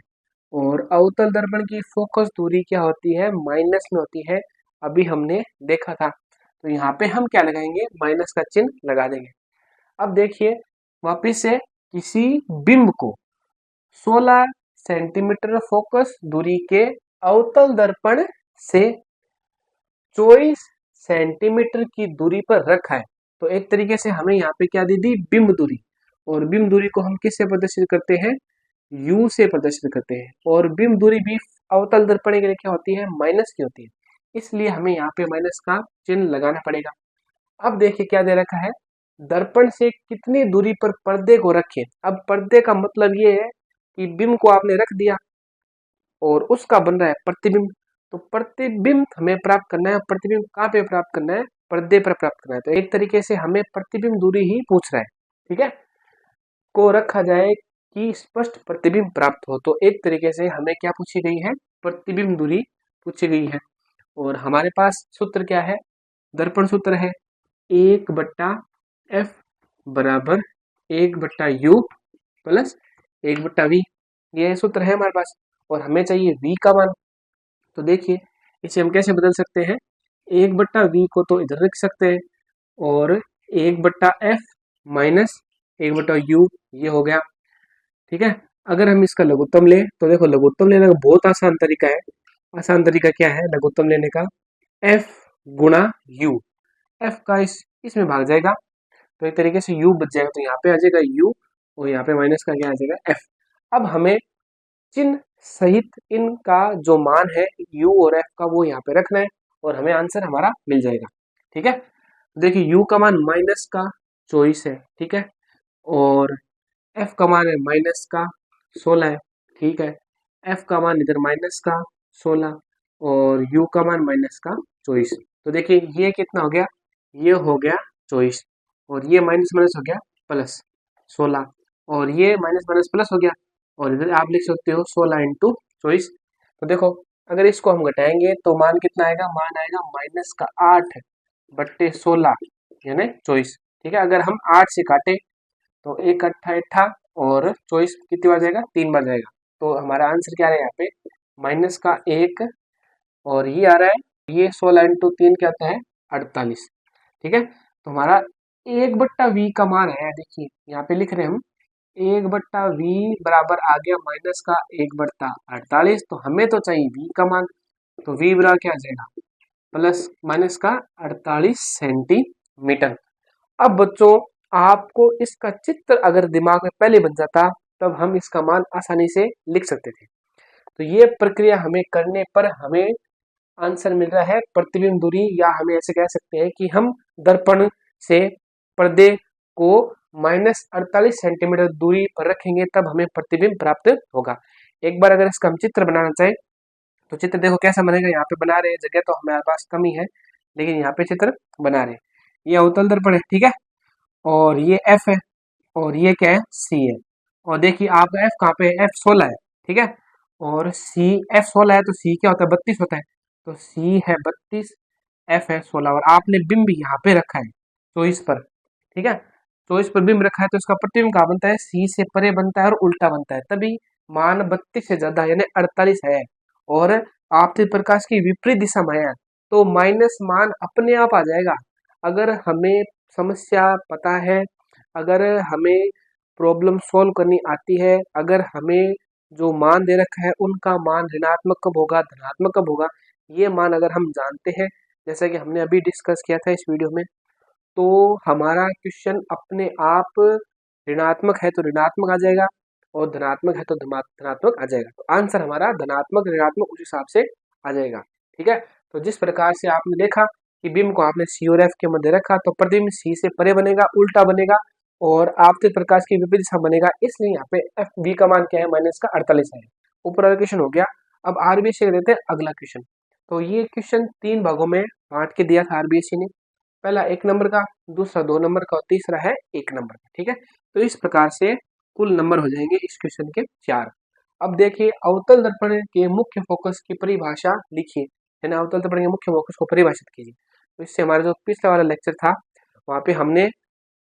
और अवतल दर्पण की फोकस दूरी क्या होती है? माइनस में होती है, अभी हमने देखा था। तो यहाँ पे हम क्या लगाएंगे? माइनस का चिन्ह लगा देंगे। अब देखिए वापिस से, किसी बिंब को 16 सेंटीमीटर फोकस दूरी के अवतल दर्पण से 24 सेंटीमीटर की दूरी पर रखा है। तो एक तरीके से हमें यहाँ पे क्या दी दी? बिंब दूरी। और बिंब दूरी को हम किससे प्रदर्शित करते हैं? U से प्रदर्शित करते हैं। और बिंब दूरी भी अवतल दर्पण के लिए क्या होती है? माइनस की होती है, इसलिए हमें यहाँ पे माइनस का चिन्ह लगाना पड़ेगा। अब देखिए क्या दे रखा है, दर्पण से कितनी दूरी पर पर्दे को रखें। अब पर्दे का मतलब ये है कि बिंब को आपने रख दिया और उसका बन रहा है प्रतिबिंब। तो प्रतिबिंब हमें प्राप्त करना है, प्रतिबिंब कहाँ पे प्राप्त करना है? पर्दे पर प्राप्त करना है। तो एक तरीके से हमें प्रतिबिंब दूरी ही पूछ रहा है, ठीक है, को रखा जाए कि स्पष्ट प्रतिबिंब प्राप्त हो। तो एक तरीके से हमें क्या पूछी गई है? प्रतिबिंब दूरी पूछी गई है। और हमारे पास सूत्र क्या है? दर्पण सूत्र है 1/f बराबर 1/u प्लस 1/v। ये सूत्र है हमारे पास और हमें चाहिए v का मान। तो देखिए इसे हम कैसे बदल सकते हैं? 1/v को तो इधर रख सकते हैं और 1/f माइनस 1/u ये हो गया, ठीक है। अगर हम इसका लघुत्तम लें तो देखो लघुत्तम लेने का बहुत आसान तरीका है। आसान तरीका क्या है लघुत्तम लेने का? f गुणा u, f का इसमें भाग जाएगा तो एक तरीके से u बच जाएगा, तो यहाँ पे आ जाएगा u और यहाँ पे माइनस का क्या आ जाएगा f। अब हमें चिन्ह सहित इनका जो मान है u और f का वो यहाँ पे रखना है और हमें आंसर हमारा मिल जाएगा। ठीक है, देखिए u का मान माइनस का 24 है, ठीक है, और f का मान है माइनस का 16 है, ठीक है, f का मान इधर माइनस का 16 और u का मान माइनस का 24। तो देखिए ये कितना हो गया, ये हो गया 24 और ये माइनस माइनस हो गया प्लस 16 और ये माइनस माइनस प्लस हो गया और इधर आप लिख सकते हो 16 इंटू 24। तो देखो अगर इसको हम घटाएंगे तो मान कितना आएगा, मान आएगा माइनस का 8 बट्टे 16 यानी 24। ठीक है, अगर हम 8 से काटे तो एक अट्ठा अट्ठा और 24 कितनी बार जाएगा, 3 बार जाएगा। तो हमारा आंसर क्या आ रहा है यहाँ पे माइनस का 1 और ये आ रहा है, ये 16 इंटू 3 क्या आता है 48। ठीक है, तो हमारा 1/v का मान है, देखिए यहाँ पे लिख रहे हैं हम 1/v बराबर आ गया माइनस का 1/48। तो हमें तो चाहिए v का मान, तो v बराबर क्या आ जाएगा प्लस माइनस का 48 सेंटीमीटर। अब बच्चों आपको इसका चित्र अगर दिमाग में पहले बन जाता तब हम इसका मान आसानी से लिख सकते थे। तो ये प्रक्रिया हमें करने पर हमें आंसर मिल रहा है प्रतिबिंब दूरी, या हमें ऐसे कह सकते हैं कि हम दर्पण से पर्दे को -48 सेंटीमीटर दूरी पर रखेंगे तब हमें प्रतिबिंब प्राप्त होगा। एक बार अगर इसका हम चित्र बनाना चाहें तो चित्र देखो कैसा बनेगा, यहाँ पे बना रहे हैं, जगह तो हमारे पास कमी है लेकिन यहाँ पे चित्र बना रहे हैं। ये अवतल दर्पण है, ठीक है, और ये F है और ये क्या है C है। और देखिए आपका F कहाँ पे है, F 16 है, ठीक है, और C F 16 है तो C क्या होता है 32 होता है, तो C है 32, F है 16 और आपने बिंब यहाँ पे रखा है 24 पर, ठीक है, 24 पर बिंब रखा है तो इसका प्रतिबिंब कहाँ बनता है, C से परे बनता है और उल्टा बनता है, तभी मान 32 से ज्यादा यानी 48 है और आपतित प्रकाश की विपरीत दिशा में है तो माइनस मान अपने आप आ जाएगा। अगर हमें समस्या पता है, अगर हमें प्रॉब्लम सॉल्व करनी आती है, अगर हमें जो मान दे रखा है उनका मान ऋणात्मक कब होगा धनात्मक कब होगा, ये मान अगर हम जानते हैं जैसा कि हमने अभी डिस्कस किया था इस वीडियो में, तो हमारा क्वेश्चन अपने आप ऋणात्मक है तो ऋणात्मक आ जाएगा और धनात्मक है तो धनात्मक आ जाएगा। तो आंसर हमारा धनात्मक ऋणात्मक उस हिसाब से आ जाएगा। ठीक है, तो जिस प्रकार से आपने देखा कि बिंब को आपने सी और एफ के मध्य रखा तो प्रतिबिंब सी से परे बनेगा, उल्टा बनेगा और आपतित प्रकाश की विपरीत दिशा बनेगा, इसलिए यहाँ पे एफ बी का मान क्या है माइनस का 48 है। ऊपर वाला क्वेश्चन हो गया। अब आरबीएससी देते हैं अगला क्वेश्चन। तो ये क्वेश्चन 3 भागों में बांट के दिया था आरबीएससी ने, पहला 1 नंबर का, दूसरा 2 नंबर का और तीसरा है 1 नंबर का। ठीक है, तो इस प्रकार से कुल नंबर हो जाएंगे इस क्वेश्चन के 4। अब देखिए अवतल दर्पण के मुख्य फोकस की परिभाषा लिखिए, है ना, अवतल दर्पण के मुख्य फोकस को परिभाषित कीजिए। तो इससे हमारा जो पिछला वाला लेक्चर था वहाँ पे हमने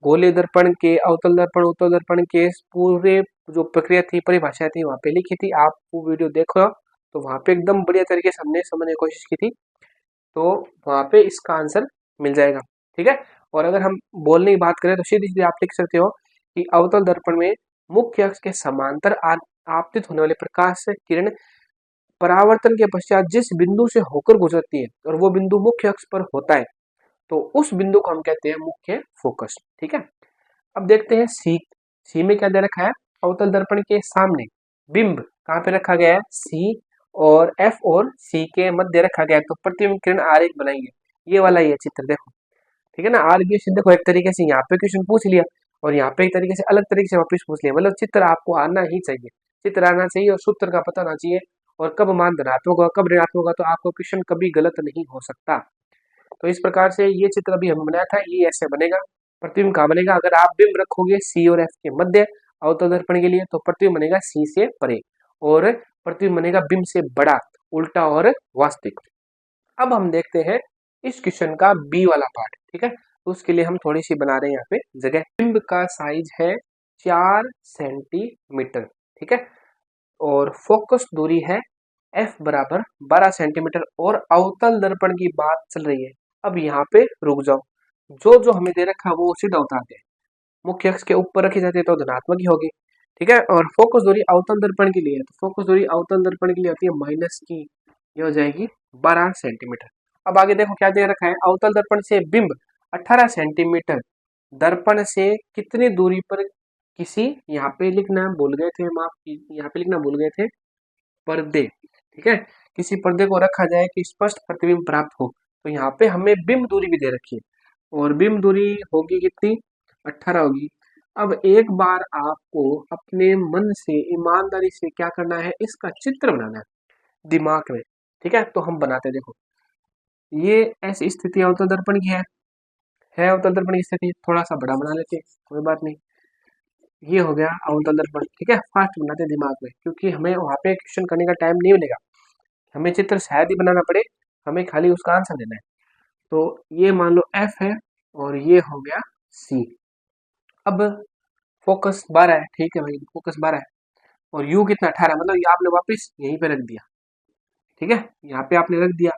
गोलीय दर्पण के, अवतल दर्पण, उत्तल दर्पण के पूरे जो प्रक्रिया थी, परिभाषा थी वहाँ पे लिखी थी। आप वो वीडियो देखो तो वहाँ पे एकदम बढ़िया तरीके से हमने समझने की कोशिश की थी, तो वहाँ पे इसका आंसर मिल जाएगा। ठीक है, और अगर हम बोलने की बात करें तो सीधी सीधी आप लिख सकते हो कि अवतल दर्पण में मुख्य अक्ष के समांतर आपतित होने वाले प्रकाश से किरण परावर्तन के पश्चात जिस बिंदु से होकर गुजरती है और वो बिंदु मुख्य अक्ष पर होता है तो उस बिंदु को हम कहते हैं मुख्य फोकस। ठीक है, अब देखते हैं सी। सी में क्या दे रखा है, अवतल दर्पण के सामने बिंब कहाँ पे रखा गया है, सी और एफ और सी के मध्य रखा गया है, तो प्रतिबिंब किरण आरेख बनाएंगे। ये वाला ये चित्र देखो, ठीक है ना, आरबीएससी देखो एक तरीके से यहाँ पे क्वेश्चन पूछ लिया और यहाँ पे एक तरीके से अलग तरीके से वापस पूछ लिया, मतलब चित्र आपको आना ही चाहिए, चित्र आना चाहिए और सूत्र का पता होना चाहिए और कब मान धनात्मक होगा कब ऋणात्मक होगा, तो आपको क्वेश्चन कभी गलत नहीं हो सकता। तो इस प्रकार से ये चित्र अभी हमने बनाया था, ये ऐसे बनेगा। प्रतिबिंब कहाँ बनेगा, अगर आप बिंब रखोगे सी और एफ के मध्य अवतल दर्पण के लिए तो प्रतिबिंब बनेगा सी से परे और प्रतिबिंब बनेगा बिंब से बड़ा, उल्टा और वास्तविक। अब हम देखते हैं इस क्वेश्चन का बी वाला पार्ट। ठीक है, तो उसके लिए हम थोड़ी सी बना रहे हैं यहाँ पे जगह। बिंब का साइज है 4 सेंटीमीटर, ठीक है, और फोकस दूरी है f बराबर 12 सेंटीमीटर और अवतल दर्पण की बात चल रही है। अब यहाँ पे रुक जाओ, जो जो हमें दे रखा है वो सीधा उतारते हैं, मुख्य अक्ष के ऊपर रखी जाती है तो धनात्मक ही होगी। ठीक है, और फोकस दूरी अवतल दर्पण के लिए है तो फोकस दूरी अवतल दर्पण के लिए होती है माइनस की, ये हो जाएगी 12 सेंटीमीटर अब आगे देखो क्या दे रखा है, अवतल दर्पण से बिंब 18 सेंटीमीटर दर्पण से कितनी दूरी पर किसी, यहाँ पे लिखना भूल गए थे हम, आप यहाँ पे लिखना भूल गए थे पर्दे, ठीक है, किसी पर्दे को रखा जाए कि स्पष्ट प्रतिबिंब प्राप्त हो। तो यहाँ पे हमें बिंब दूरी भी दे रखी है, और बिंब दूरी होगी कितनी, 18 होगी। अब एक बार आपको अपने मन से ईमानदारी से क्या करना है, इसका चित्र बनाना है दिमाग में, ठीक है। तो हम बनाते हैं, देखो ये ऐसी स्थिति अवतल दर्पण की है अवतल दर्पण की स्थिति, थोड़ा सा बड़ा बना लेते हैं, कोई बात नहीं। ये हो गया अवतल दर्पण, ठीक है, फास्ट बनाते हैं दिमाग में, क्योंकि हमें वहां पे क्वेश्चन करने का टाइम नहीं मिलेगा, हमें चित्र शायद ही बनाना पड़े, हमें खाली उसका आंसर देना है। तो ये मान लो एफ है, और ये हो गया सी। अब फोकस 12 है, ठीक है भाई, फोकस 12 है, और यू कितना 18, मतलब ये आपने वापस यहीं पे रख दिया, ठीक है, यहाँ पे आपने रख दिया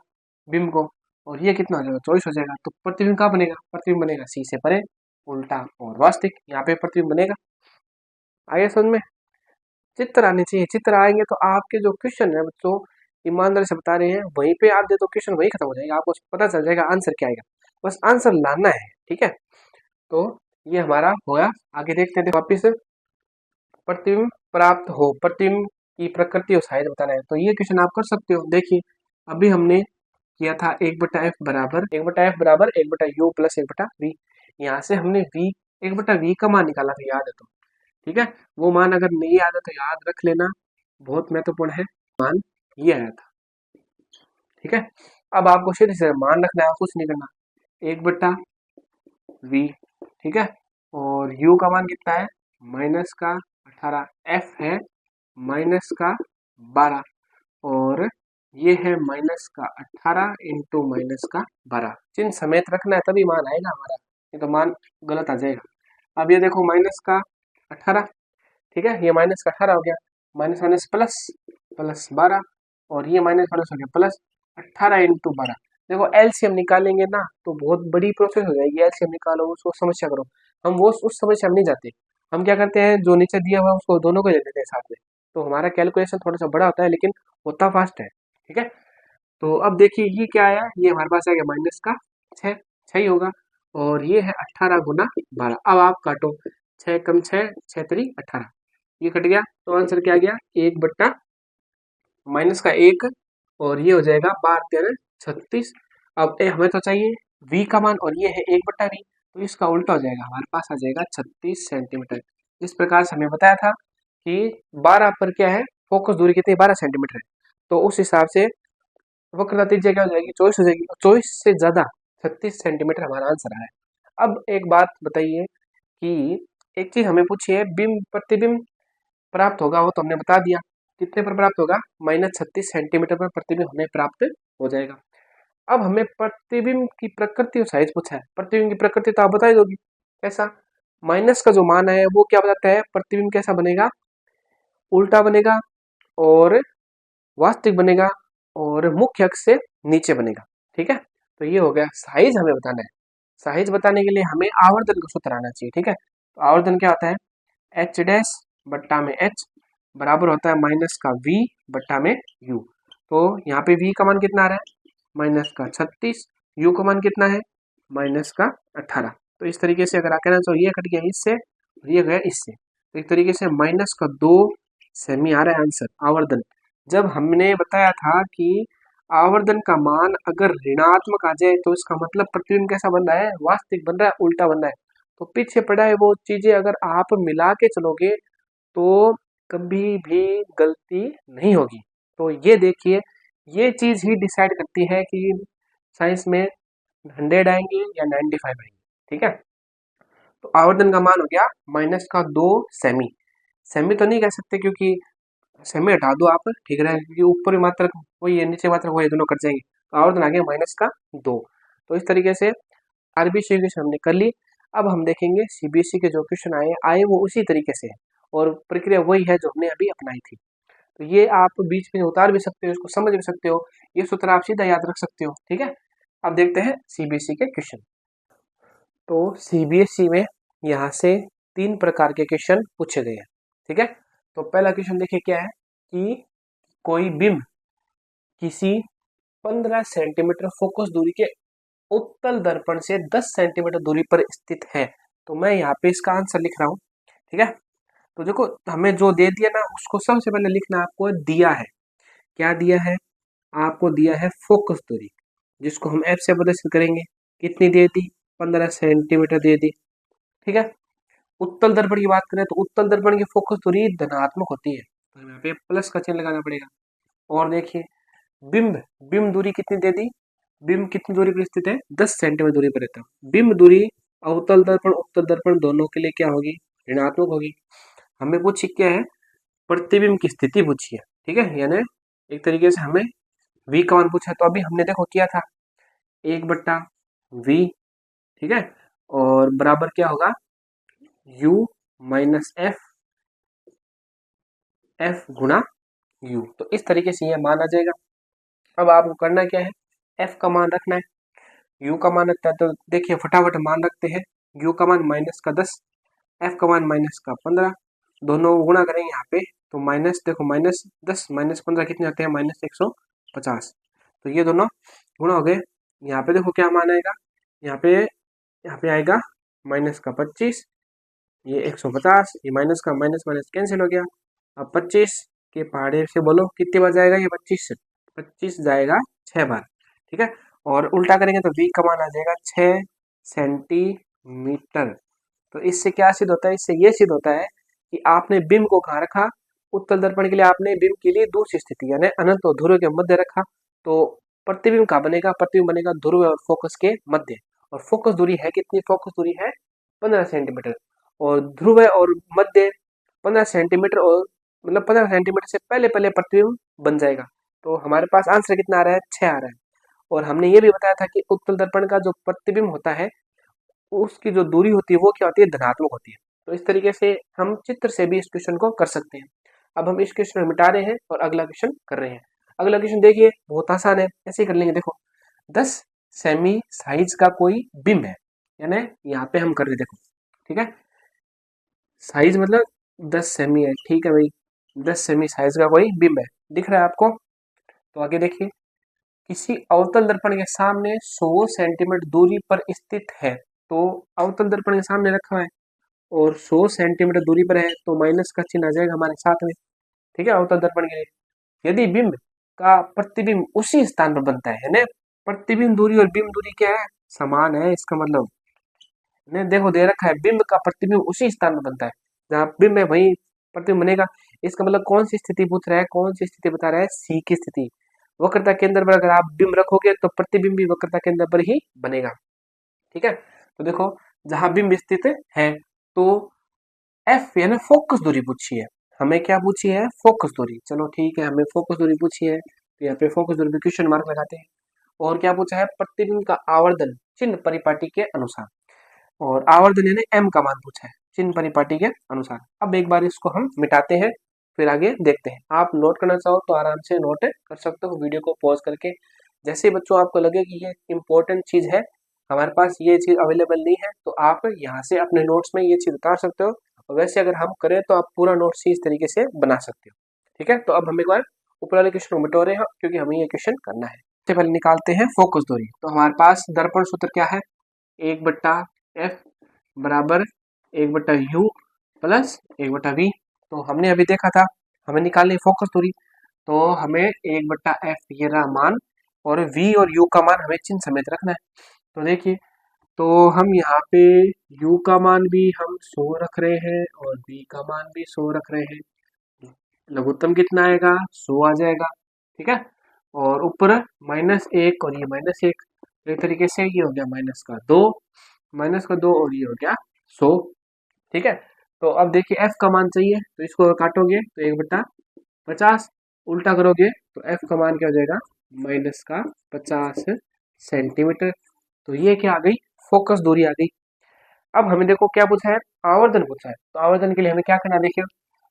बिंब को, और ये कितना हो जाएगा, 24 हो जाएगा। तो प्रतिबिंब कहाँ बनेगा, प्रतिबिंब बनेगा सी से परे, उल्टा और वास्तविक, यहाँ पे प्रतिबिंब बनेगा। आगे समझ में, चित्र आने चाहिए, चित्र आएंगे तो आपके जो क्वेश्चन है बच्चों, ईमानदारी से बता रहे हैं, वहीं पे आप दे तो क्वेश्चन वहीं खत्म हो जाएगा, आपको पता चल जाएगा आंसर क्या आएगा, बस आंसर लाना है, ठीक है। तो ये हमारा होगा। आगे देखते हैं, वापिस प्रतिबिंब प्राप्त हो, प्रतिबिंब की प्रकृति और साइज बताना है, तो ये क्वेश्चन आप कर सकते हो। देखिए अभी हमने किया था 1/f बराबर 1/यू प्लस 1/v, यहाँ से हमने v 1/v का मान निकाला था, याद है तो, ठीक है। वो मान अगर नहीं याद है तो याद रख लेना, बहुत महत्वपूर्ण है, मान ये आया था, ठीक है। अब आपको सीधे से मान रखना है, कुछ नहीं करना, 1/v, ठीक है, और u का मान कितना है, माइनस का 18, f है माइनस का 12, और ये है माइनस का 18 इंटू माइनस का 12, चिन्ह समेत रखना है तभी मान आएगा हमारा, ये तो मान गलत आ जाएगा। अब ये देखो माइनस का 18, ठीक है, ये माइनस का 18 हो गया, माइनस माइनस प्लस, प्लस 12, और ये माइनस माइनस हो गया प्लस 18 इंटू 12। देखो एलसीएम निकालेंगे ना तो बहुत बड़ी प्रोसेस हो जाएगी, एलसीएम निकालो उसको समस्या करो, हम वो उस समस्या में नहीं जाते, हम क्या करते हैं जो नीचे दिया हुआ है उसको दोनों को ले लेते हैं साथ में, तो हमारा कैलकुलेशन थोड़ा सा बड़ा होता है लेकिन होता फास्ट है, ठीक है। तो अब देखिए ये क्या आया, ये हमारे पास आ गया माइनस का 6, 6 ही होगा, और ये है 18 गुना 12। अब आप काटो, 6 कम 6, 6 3 18, ये कट गया, तो आंसर क्या आ गया, 1 बट्टा माइनस का 1, और ये हो जाएगा 12×13 = 36। अब हमें तो चाहिए v का मान, और ये है 1/v, तो इसका उल्टा हो जाएगा, हमारे पास आ जाएगा 36 सेंटीमीटर। इस प्रकार से हमें बताया था कि 12 पर क्या है, फोकस दूरी कितनी, 12 सेंटीमीटर है, तो उस हिसाब से वक्रता त्रिज्या क्या हो जाएगी, 24 हो जाएगी, 24 से ज्यादा 36 सेंटीमीटर हमारा आंसर है। अब एक बात बताइए कि एक चीज हमें पूछी है, बिंब प्रतिबिंब प्राप्त होगा, वो तो हमने बता दिया, कितने पर प्राप्त होगा, -36 सेंटीमीटर पर प्रतिबिंब हमें प्राप्त हो जाएगा। अब हमें प्रतिबिंब की प्रकृति और साइज पूछा है, प्रतिबिंब की प्रकृति तो आप बता ही दोगी, कैसा, माइनस का जो मान है वो क्या बताता है, प्रतिबिंब कैसा बनेगा, उल्टा बनेगा, और वास्तविक बनेगा, और मुख्य अक्ष से नीचे बनेगा, ठीक है। तो ये हो गया, साइज हमें बताना है, साइज बताने के लिए हमें आवर्धन का सूत्र आना चाहिए, ठीक है। तो आवर्धन क्या होता है, एच डैश बट्टा में एच बराबर होता है माइनस का v बट्टा में u। तो यहाँ पे v का मान कितना आ रहा है, माइनस का 36, u का मान कितना है, माइनस का 18। तो इस तरीके से अगर आके ना, तो ये कट गया इससे, और ये गया इससे, तो एक तरीके से माइनस का 2 सेमी आ रहा है आंसर, आवर्धन। जब हमने बताया था कि आवर्धन का मान अगर ऋणात्मक आ जाए तो इसका मतलब प्रतिबिंब कैसा बन रहा है, वास्तविक बन रहा है, उल्टा बन रहा है। तो पीछे पड़ा है वो चीजें अगर आप मिला के चलोगे तो कभी भी गलती नहीं होगी। तो ये देखिए, ये चीज ही डिसाइड करती है कि साइंस में 100 आएंगे या 95 आएंगे, ठीक है। तो आवर्धन का मान हो गया माइनस का 2 सेमी, सेमी तो नहीं कह सकते क्योंकि सेमी हटा दो आप, ठीक है, क्योंकि ऊपर मात्रक वही है, नीचे मात्रक वही, दोनों कट जाएंगे, तो आवर्धन आ गया माइनस का 2। तो इस तरीके से आरबीसी क्वेश्चन हमने कर ली। अब हम देखेंगे सीबीएसई के जो क्वेश्चन आए वो उसी तरीके से है, और प्रक्रिया वही है जो हमने अभी अपनाई थी। तो ये आप बीच में उतार भी सकते हो, इसको समझ भी सकते हो, ये सूत्र आप सीधा याद रख सकते हो, ठीक है। अब देखते हैं सीबीएसई के क्वेश्चन। तो सीबीएसई में यहाँ से 3 प्रकार के क्वेश्चन पूछे गए हैं, ठीक है। तो पहला क्वेश्चन देखिए क्या है कि कोई बिंब किसी 15 सेंटीमीटर फोकस दूरी के उत्तल दर्पण से 10 सेंटीमीटर दूरी पर स्थित है। तो मैं यहाँ पे इसका आंसर लिख रहा हूँ। ठीक है, तो देखो हमें जो दे दिया ना उसको सबसे पहले लिखना आपको दिया है। क्या दिया है? आपको दिया है फोकस दूरी, जिसको हम एफ से प्रदर्शित करेंगे। कितनी दे दी? 15 सेंटीमीटर दे दी। ठीक है, उत्तल दर्पण की बात करें तो उत्तल दर्पण की फोकस दूरी धनात्मक होती है, तो हमें यहाँ पे प्लस का चिन्ह लगाना पड़ेगा। और देखिए बिंब, बिंब दूरी कितनी दे दी? बिंब कितनी दूरी पर स्थित है? 10 सेंटीमीटर दूरी पर रहता है। बिंब दूरी अवतल दर्पण उत्तल दर्पण दोनों के लिए क्या होगी? ऋणात्मक होगी। हमें पूछी क्या है? प्रतिबिंब की स्थिति पूछी है। ठीक है, यानी एक तरीके से हमें v का मान पूछा है। तो अभी हमने देखो किया था 1/v। ठीक है, और बराबर क्या होगा? u माइनस एफ गुणा u। तो इस तरीके से यह मान आ जाएगा। अब आपको करना क्या है? f का मान रखना है, u का मान रखता है। तो देखिए फटाफट मान रखते हैं। u का मान -10, f का मान -15, दोनों गुणा करेंगे यहाँ पे। तो माइनस देखो -10 -15 कितने आते हैं? -150। तो ये दोनों गुणा हो गए। यहाँ पे देखो क्या मान आएगा? यहाँ पे आएगा -25, ये 150, ये माइनस का माइनस माइनस कैंसिल हो गया। अब 25 के पहाड़े से बोलो कितनी बार जाएगा ये? 25 जाएगा 6 बार। ठीक है, और उल्टा करेंगे तो v का मान आ जाएगा 6 सेंटीमीटर। तो इससे क्या सिद्ध होता है? इससे ये सिद्ध होता है कि आपने बिंब को कहाँ रखा? उत्तल दर्पण के लिए आपने बिंब के लिए दूसरी स्थिति यानी अनंत और ध्रुव के मध्य रखा। तो प्रतिबिंब कहाँ बनेगा? प्रतिबिंब बनेगा ध्रुव और फोकस के मध्य। और फोकस दूरी है कितनी? फोकस दूरी है 15 सेंटीमीटर, और ध्रुव और मध्य 15 सेंटीमीटर, और मतलब 15 सेंटीमीटर से पहले पहले प्रतिबिंब बन जाएगा। तो हमारे पास आंसर कितना आ रहा है? 6 आ रहा है। और हमने ये भी बताया था कि उत्तल दर्पण का जो प्रतिबिंब होता है उसकी जो दूरी होती है वो क्या होती है? धनात्मक होती है। तो इस तरीके से हम चित्र से भी इस क्वेश्चन को कर सकते हैं। अब हम इस क्वेश्चन में मिटा रहे हैं और अगला क्वेश्चन कर रहे हैं। अगला क्वेश्चन देखिए, बहुत आसान है, ऐसे ही कर लेंगे। देखो 10 सेमी साइज का कोई बिंब है, यानी यहाँ पे हम कर रहे, देखो ठीक है, साइज मतलब 10 सेमी है। ठीक है भाई, 10 सेमी साइज का कोई बिंब है, दिख रहा है आपको? तो आगे देखिए, किसी अवतल दर्पण के सामने 100 सेंटीमीटर दूरी पर स्थित है। तो अवतल दर्पण के सामने रखा है और 100 सेंटीमीटर दूरी पर है, तो माइनस का चिन्ह आ जाएगा हमारे साथ में। ठीक है, अवतल दर्पण के लिए यदि बिंब का प्रतिबिंब उसी स्थान पर बनता है ना, प्रतिबिंब दूरी और बिंब दूरी क्या है? समान है। इसका मतलब ने देखो दे रखा है बिंब का प्रतिबिंब उसी स्थान पर बनता है जहाँ बिंब है, वही प्रतिबिंब बनेगा। इसका मतलब कौन सी स्थिति पूछ रहा है? कौन सी स्थिति बता रहा है? सी की स्थिति। वक्रता केंद्र पर अगर आप बिंब रखोगे तो प्रतिबिंब भी वक्रता केंद्र पर ही बनेगा। ठीक है, तो देखो जहां बिंब स्थित है तो एफ यानी फोकस दूरी पूछी है। हमें क्या पूछी है? फोकस दूरी। चलो ठीक है, हमें फोकस दूरी पूछी है, तो यहाँ पे फोकस दूरी पे क्वेश्चन मार्क लगाते हैं। और क्या पूछा है? प्रतिबिंब का आवर्धन चिन्ह परिपाटी के अनुसार, और आवर्धन यानी एम का मान पूछा है चिन्ह परिपाटी के अनुसार। अब एक बार इसको हम मिटाते हैं, फिर आगे देखते हैं। आप नोट करना चाहो तो आराम से नोट कर सकते हो वीडियो को पॉज करके। जैसे बच्चों आपको लगे कि ये इंपॉर्टेंट चीज है, हमारे पास ये चीज अवेलेबल नहीं है, तो आप यहाँ से अपने नोट्स में ये चीज उतार सकते हो। और वैसे अगर हम करें तो आप पूरा नोट्स ही इस तरीके से बना सकते हो। ठीक है, तो अब हम एक बार ऊपर वाले क्वेश्चन को मिटा रहे हैं क्योंकि हमें ये क्वेश्चन करना है। सबसे पहले निकालते हैं फोकस दूरी। तो हमारे पास दर्पण सूत्र क्या है? 1/f बराबर 1/u प्लस 1/v। तो हमने अभी देखा था हमें निकालनी फोकस दूरी, तो हमें 1/f ये रहा मान, और v और u का मान हमें चिन्ह समेत रखना है। तो देखिए, तो हम यहाँ पे u का मान भी हम 100 रख रहे हैं और v का मान भी 100 रख रहे हैं। लघुत्तम कितना आएगा? 100 आ जाएगा। ठीक है, और ऊपर -1 और ये -1, एक तरीके से ये हो गया -2 और ये हो गया 100। ठीक है, तो अब देखिए f का मान चाहिए, तो इसको काटोगे तो 1/50, उल्टा करोगे तो f का मान क्या हो जाएगा? -50 सेंटीमीटर। तो ये क्या आ गई? फोकस दूरी आ गई। अब हमें देखो क्या पूछा है? आवर्धन पूछा है। तो आवर्धन के लिए हमें क्या करना है? देखिए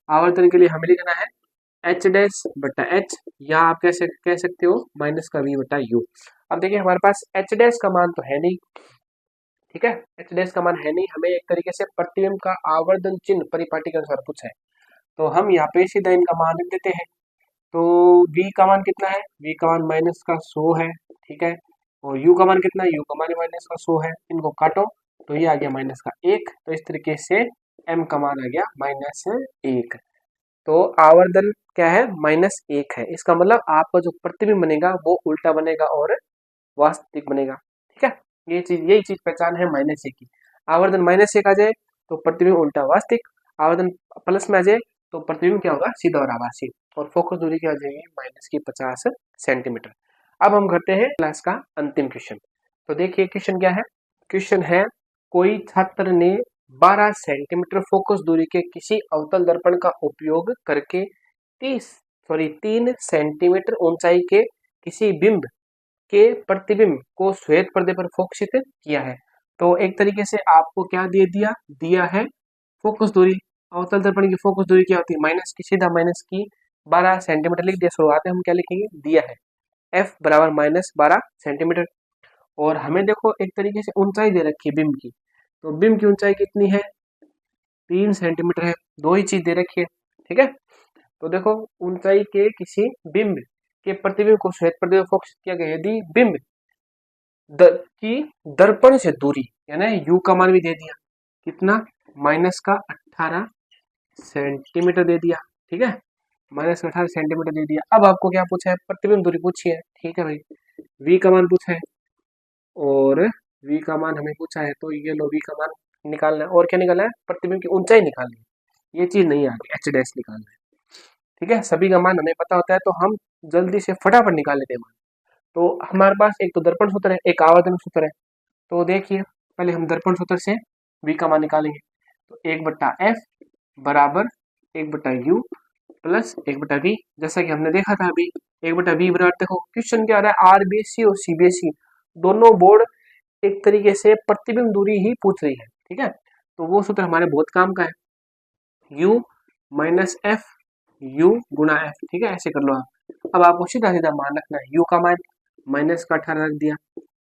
आवर्धन के लिए हमें लिखना है h'/h, या आप कैसे कह सकते हो -v/u। अब देखिए हमारे पास h' का मान तो है नहीं। ठीक है, h' का मान है नहीं, हमें एक तरीके से प्रतिबिंब का आवर्धन चिन्ह परिपाटी के अनुसार पूछा है। तो हम यहाँ पे सीधा इनका मान लिख देते हैं। तो v का मान कितना है, v का मान माइनस का 100 है, ठीक है। और u का मान कितना है, u का मान माइनस का 100 है, इनको काटो तो ये आ गया माइनस का 1। तो इस तरीके से m का मान आ गया -1। तो आवर्धन क्या है, -1 है। इसका मतलब आपका जो प्रतिबिंब बनेगा वो उल्टा बनेगा और वास्तविक बनेगा, ठीक है। यही चीज पहचान है -1 की। आवर्धन -1 आ जाए तो प्रतिबिंब उल्टा वास्तविक, आवर्धन प्लस में आ जाए तो प्रतिबिंब क्या होगा, सीधा और आभासी। और फोकस दूरी क्या आ जाएगी, -50 सेंटीमीटर। अब हम करते हैं क्लास का अंतिम क्वेश्चन। तो देखिए क्वेश्चन क्या है, क्वेश्चन है कोई छात्र ने 12 सेंटीमीटर फोकस दूरी के किसी अवतल दर्पण का उपयोग करके 3 सेंटीमीटर ऊंचाई के किसी बिंब के प्रतिबिंब को श्वेत पर्दे पर फोकसित किया है। तो एक तरीके से आपको क्या दे दिया दिया है, फोकस दूरी। अवतल दर्पण की फोकस दूरी क्या होती है, माइनस की, सीधा माइनस की 12 सेंटीमीटर लिख दिया। शुरुआत में हम क्या लिखेंगे, दिया है f बराबर -12 सेंटीमीटर। और हमें देखो एक तरीके से ऊंचाई दे रखी है बिंब की, तो बिंब की ऊंचाई कितनी है, 3 सेंटीमीटर है। दो ही चीज दे रखी है, ठीक है। तो देखो ऊंचाई के किसी बिंब के प्रतिबिंब को श्वेत पर्दे पर फोकस किया गया, यदि बिंब की दर्पण से दूरी, यानी u का मान भी दे दिया, कितना, -18 सेंटीमीटर दे दिया, ठीक है। -18 सेंटीमीटर दे दिया। अब आपको क्या पूछा है, प्रतिबिंब दूरी पूछी है, ठीक है भाई। v का मान पूछा है और v का मान हमें पूछा है, तो ये लो v का मान निकालना है। और क्या निकालना है, प्रतिबिंब की ऊंचाई निकालनी है। ये चीज नहीं आ रही, h डैश निकालना है, ठीक है। सभी का मान हमें पता होता है तो हम जल्दी से फटाफट निकाल लेते हैं मान। तो हमारे पास एक तो दर्पण सूत्र है, एक आवर्धन सूत्र है। तो देखिए पहले हम दर्पण सूत्र से v का मान निकालेंगे। तो 1/f बराबर 1/u प्लस 1/v। जैसा कि हमने देखा था अभी 1/v बराबर, देखो क्वेश्चन क्या आ रहा है, आरबीएससी और सीबीएसई दोनों बोर्ड एक तरीके से प्रतिबिंब दूरी ही पूछ रही है, ठीक है। तो वो सूत्र हमारे बहुत काम का है, u माइनस एफ u गुना एफ, ठीक है। ऐसे कर लो आप। अब आपको सीधा सीधा मान रखना है, u का मान -18 रख दिया,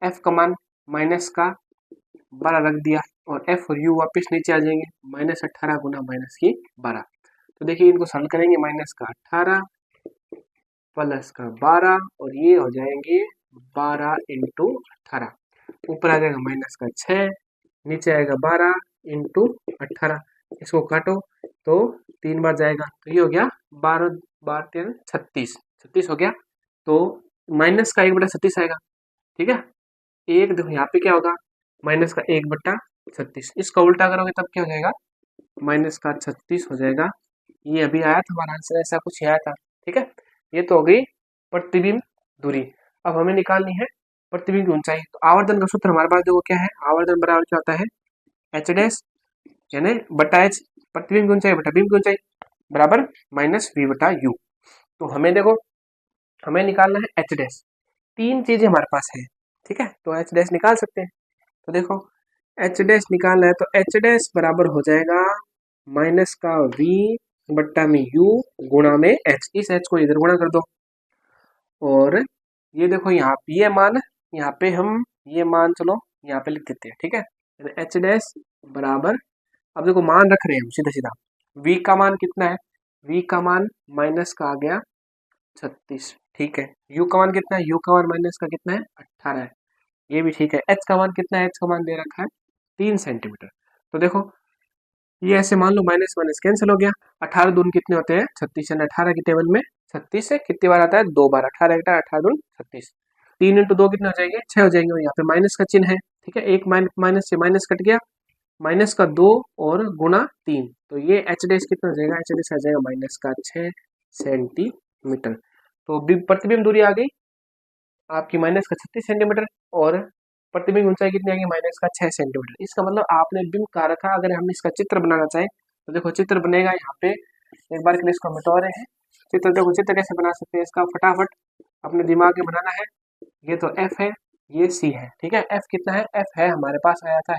f का मान -12 रख दिया, और f और u वापस नीचे आ जाएंगे, -18 गुना -12। तो देखिए इनको सरल करेंगे, -18 प्लस 12 और ये हो जाएंगे 12 इंटू 18। ऊपर आ जाएगा -6, नीचे आएगा 12 इंटू 18। इसको काटो तो 3 बार जाएगा, तो ये हो गया 12 12 13 36, 36 हो गया। तो माइनस का 1/36 आएगा, ठीक है। एक देखो यहाँ पे क्या होगा, माइनस का 1/36, इसका उल्टा करोगे तब क्या हो जाएगा, -36 हो जाएगा। ये अभी आया था हमारा आंसर, ऐसा कुछ आया था, ठीक है। ये तो हो गई प्रतिबिंब दूरी। अब हमें निकालनी है प्रतिबिंब की ऊंचाई। तो आवर्धन का सूत्र हमारे पास देखो क्या है, आवर्धन बराबर क्या होता है, एच डैश यानी बटा एच, प्रतिबिंब की ऊंचाई बटा बिंब की ऊंचाई बराबर -v/u। तो हमें देखो हमें निकालना है एच डैश। तीन चीजें हमारे पास है, ठीक है, तो एच डैश निकाल सकते हैं। तो देखो एच डैश निकालना है, तो एच डैश बराबर हो जाएगा माइनस का v बट्टा में u गुणा में h। इस h को इधर गुणा कर दो, और ये देखो यहाँ पे ये मान, यहाँ पे हम ये मान चलो यहाँ पे लिख देते हैं, ठीक है। एच डैश बराबर, अब देखो मान रख रहे हैं हम सीधा सीधा। v का मान कितना है, v का मान माइनस का आ गया 36, ठीक है। u का मान कितना है, u का मान माइनस का कितना है 18 है, ये भी ठीक है। h का मान कितना है, h का मान दे रखा है 3 सेंटीमीटर। तो देखो ये ऐसे मान लो माइनस माइनस कैंसिल हो गया, 18 दून कितने होते हैं 36, यानी 18 की टेबल में 36 से कितनी बार आता है, 2 बार। 18 एकटा 18 दून 36, 3 इंटू 2 कितने हो जाएंगे, 6 हो जाएंगे। और यहाँ पे माइनस का चिन्ह है, ठीक है, एक माइनस से माइनस कट गया, माइनस का 2 और गुना 3, तो ये एच डैश कितना हो जाएगा, एच डैश आ जाएगा -6 सेंटीमीटर। तो प्रतिबिंब दूरी आ गई आपकी -36 सेंटीमीटर, और प्रतिबिंब ऊंचाई कितनी आएगी, -6 सेंटीमीटर। इसका मतलब आपने बिंब कहा रखा, अगर हम इसका चित्र बनाना चाहें तो देखो चित्र बनेगा यहाँ पे। एक बार के लिए इसको मिटा रहे हैं चित्र, देखो चित्र कैसे बना सकते हैं इसका, फटाफट अपने दिमाग में बनाना है। ये तो f है, ये c है, ठीक है। f कितना है, f है हमारे पास आया था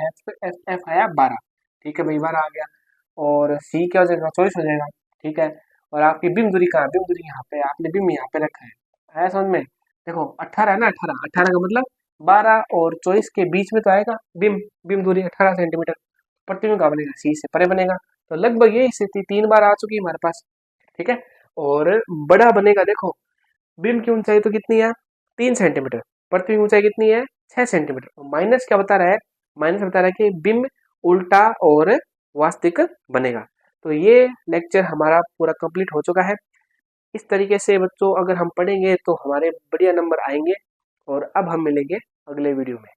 f आया 12, ठीक है भाई, 12 आ गया। और c क्या हो जाएगा, 24 हो जाएगा, ठीक है। और आपकी बिंब दूरी कहाँ है, बिंब दूरी यहाँ पे, आपने बिंब यहाँ पे रखा है, आया समझ में। देखो 18 है ना, 18 का मतलब 12 और 24 के बीच में तो आएगा बिंब, बिंब दूरी 18 सेंटीमीटर। प्रतिबिंब का बनेगा सी से परे बनेगा, तो लगभग ये स्थिति 3 बार आ चुकी है हमारे पास, ठीक है। और बड़ा बनेगा। देखो बीम की ऊंचाई तो कितनी है 3 सेंटीमीटर, पृथ्वी की ऊंचाई कितनी है 6 सेंटीमीटर। माइनस क्या बता रहा है, माइनस बता रहा है कि बिंब उल्टा और वास्तविक बनेगा। तो ये लेक्चर हमारा पूरा कंप्लीट हो चुका है। इस तरीके से बच्चों अगर हम पढ़ेंगे तो हमारे बढ़िया नंबर आएंगे। और अब हम मिलेंगे अगले वीडियो में।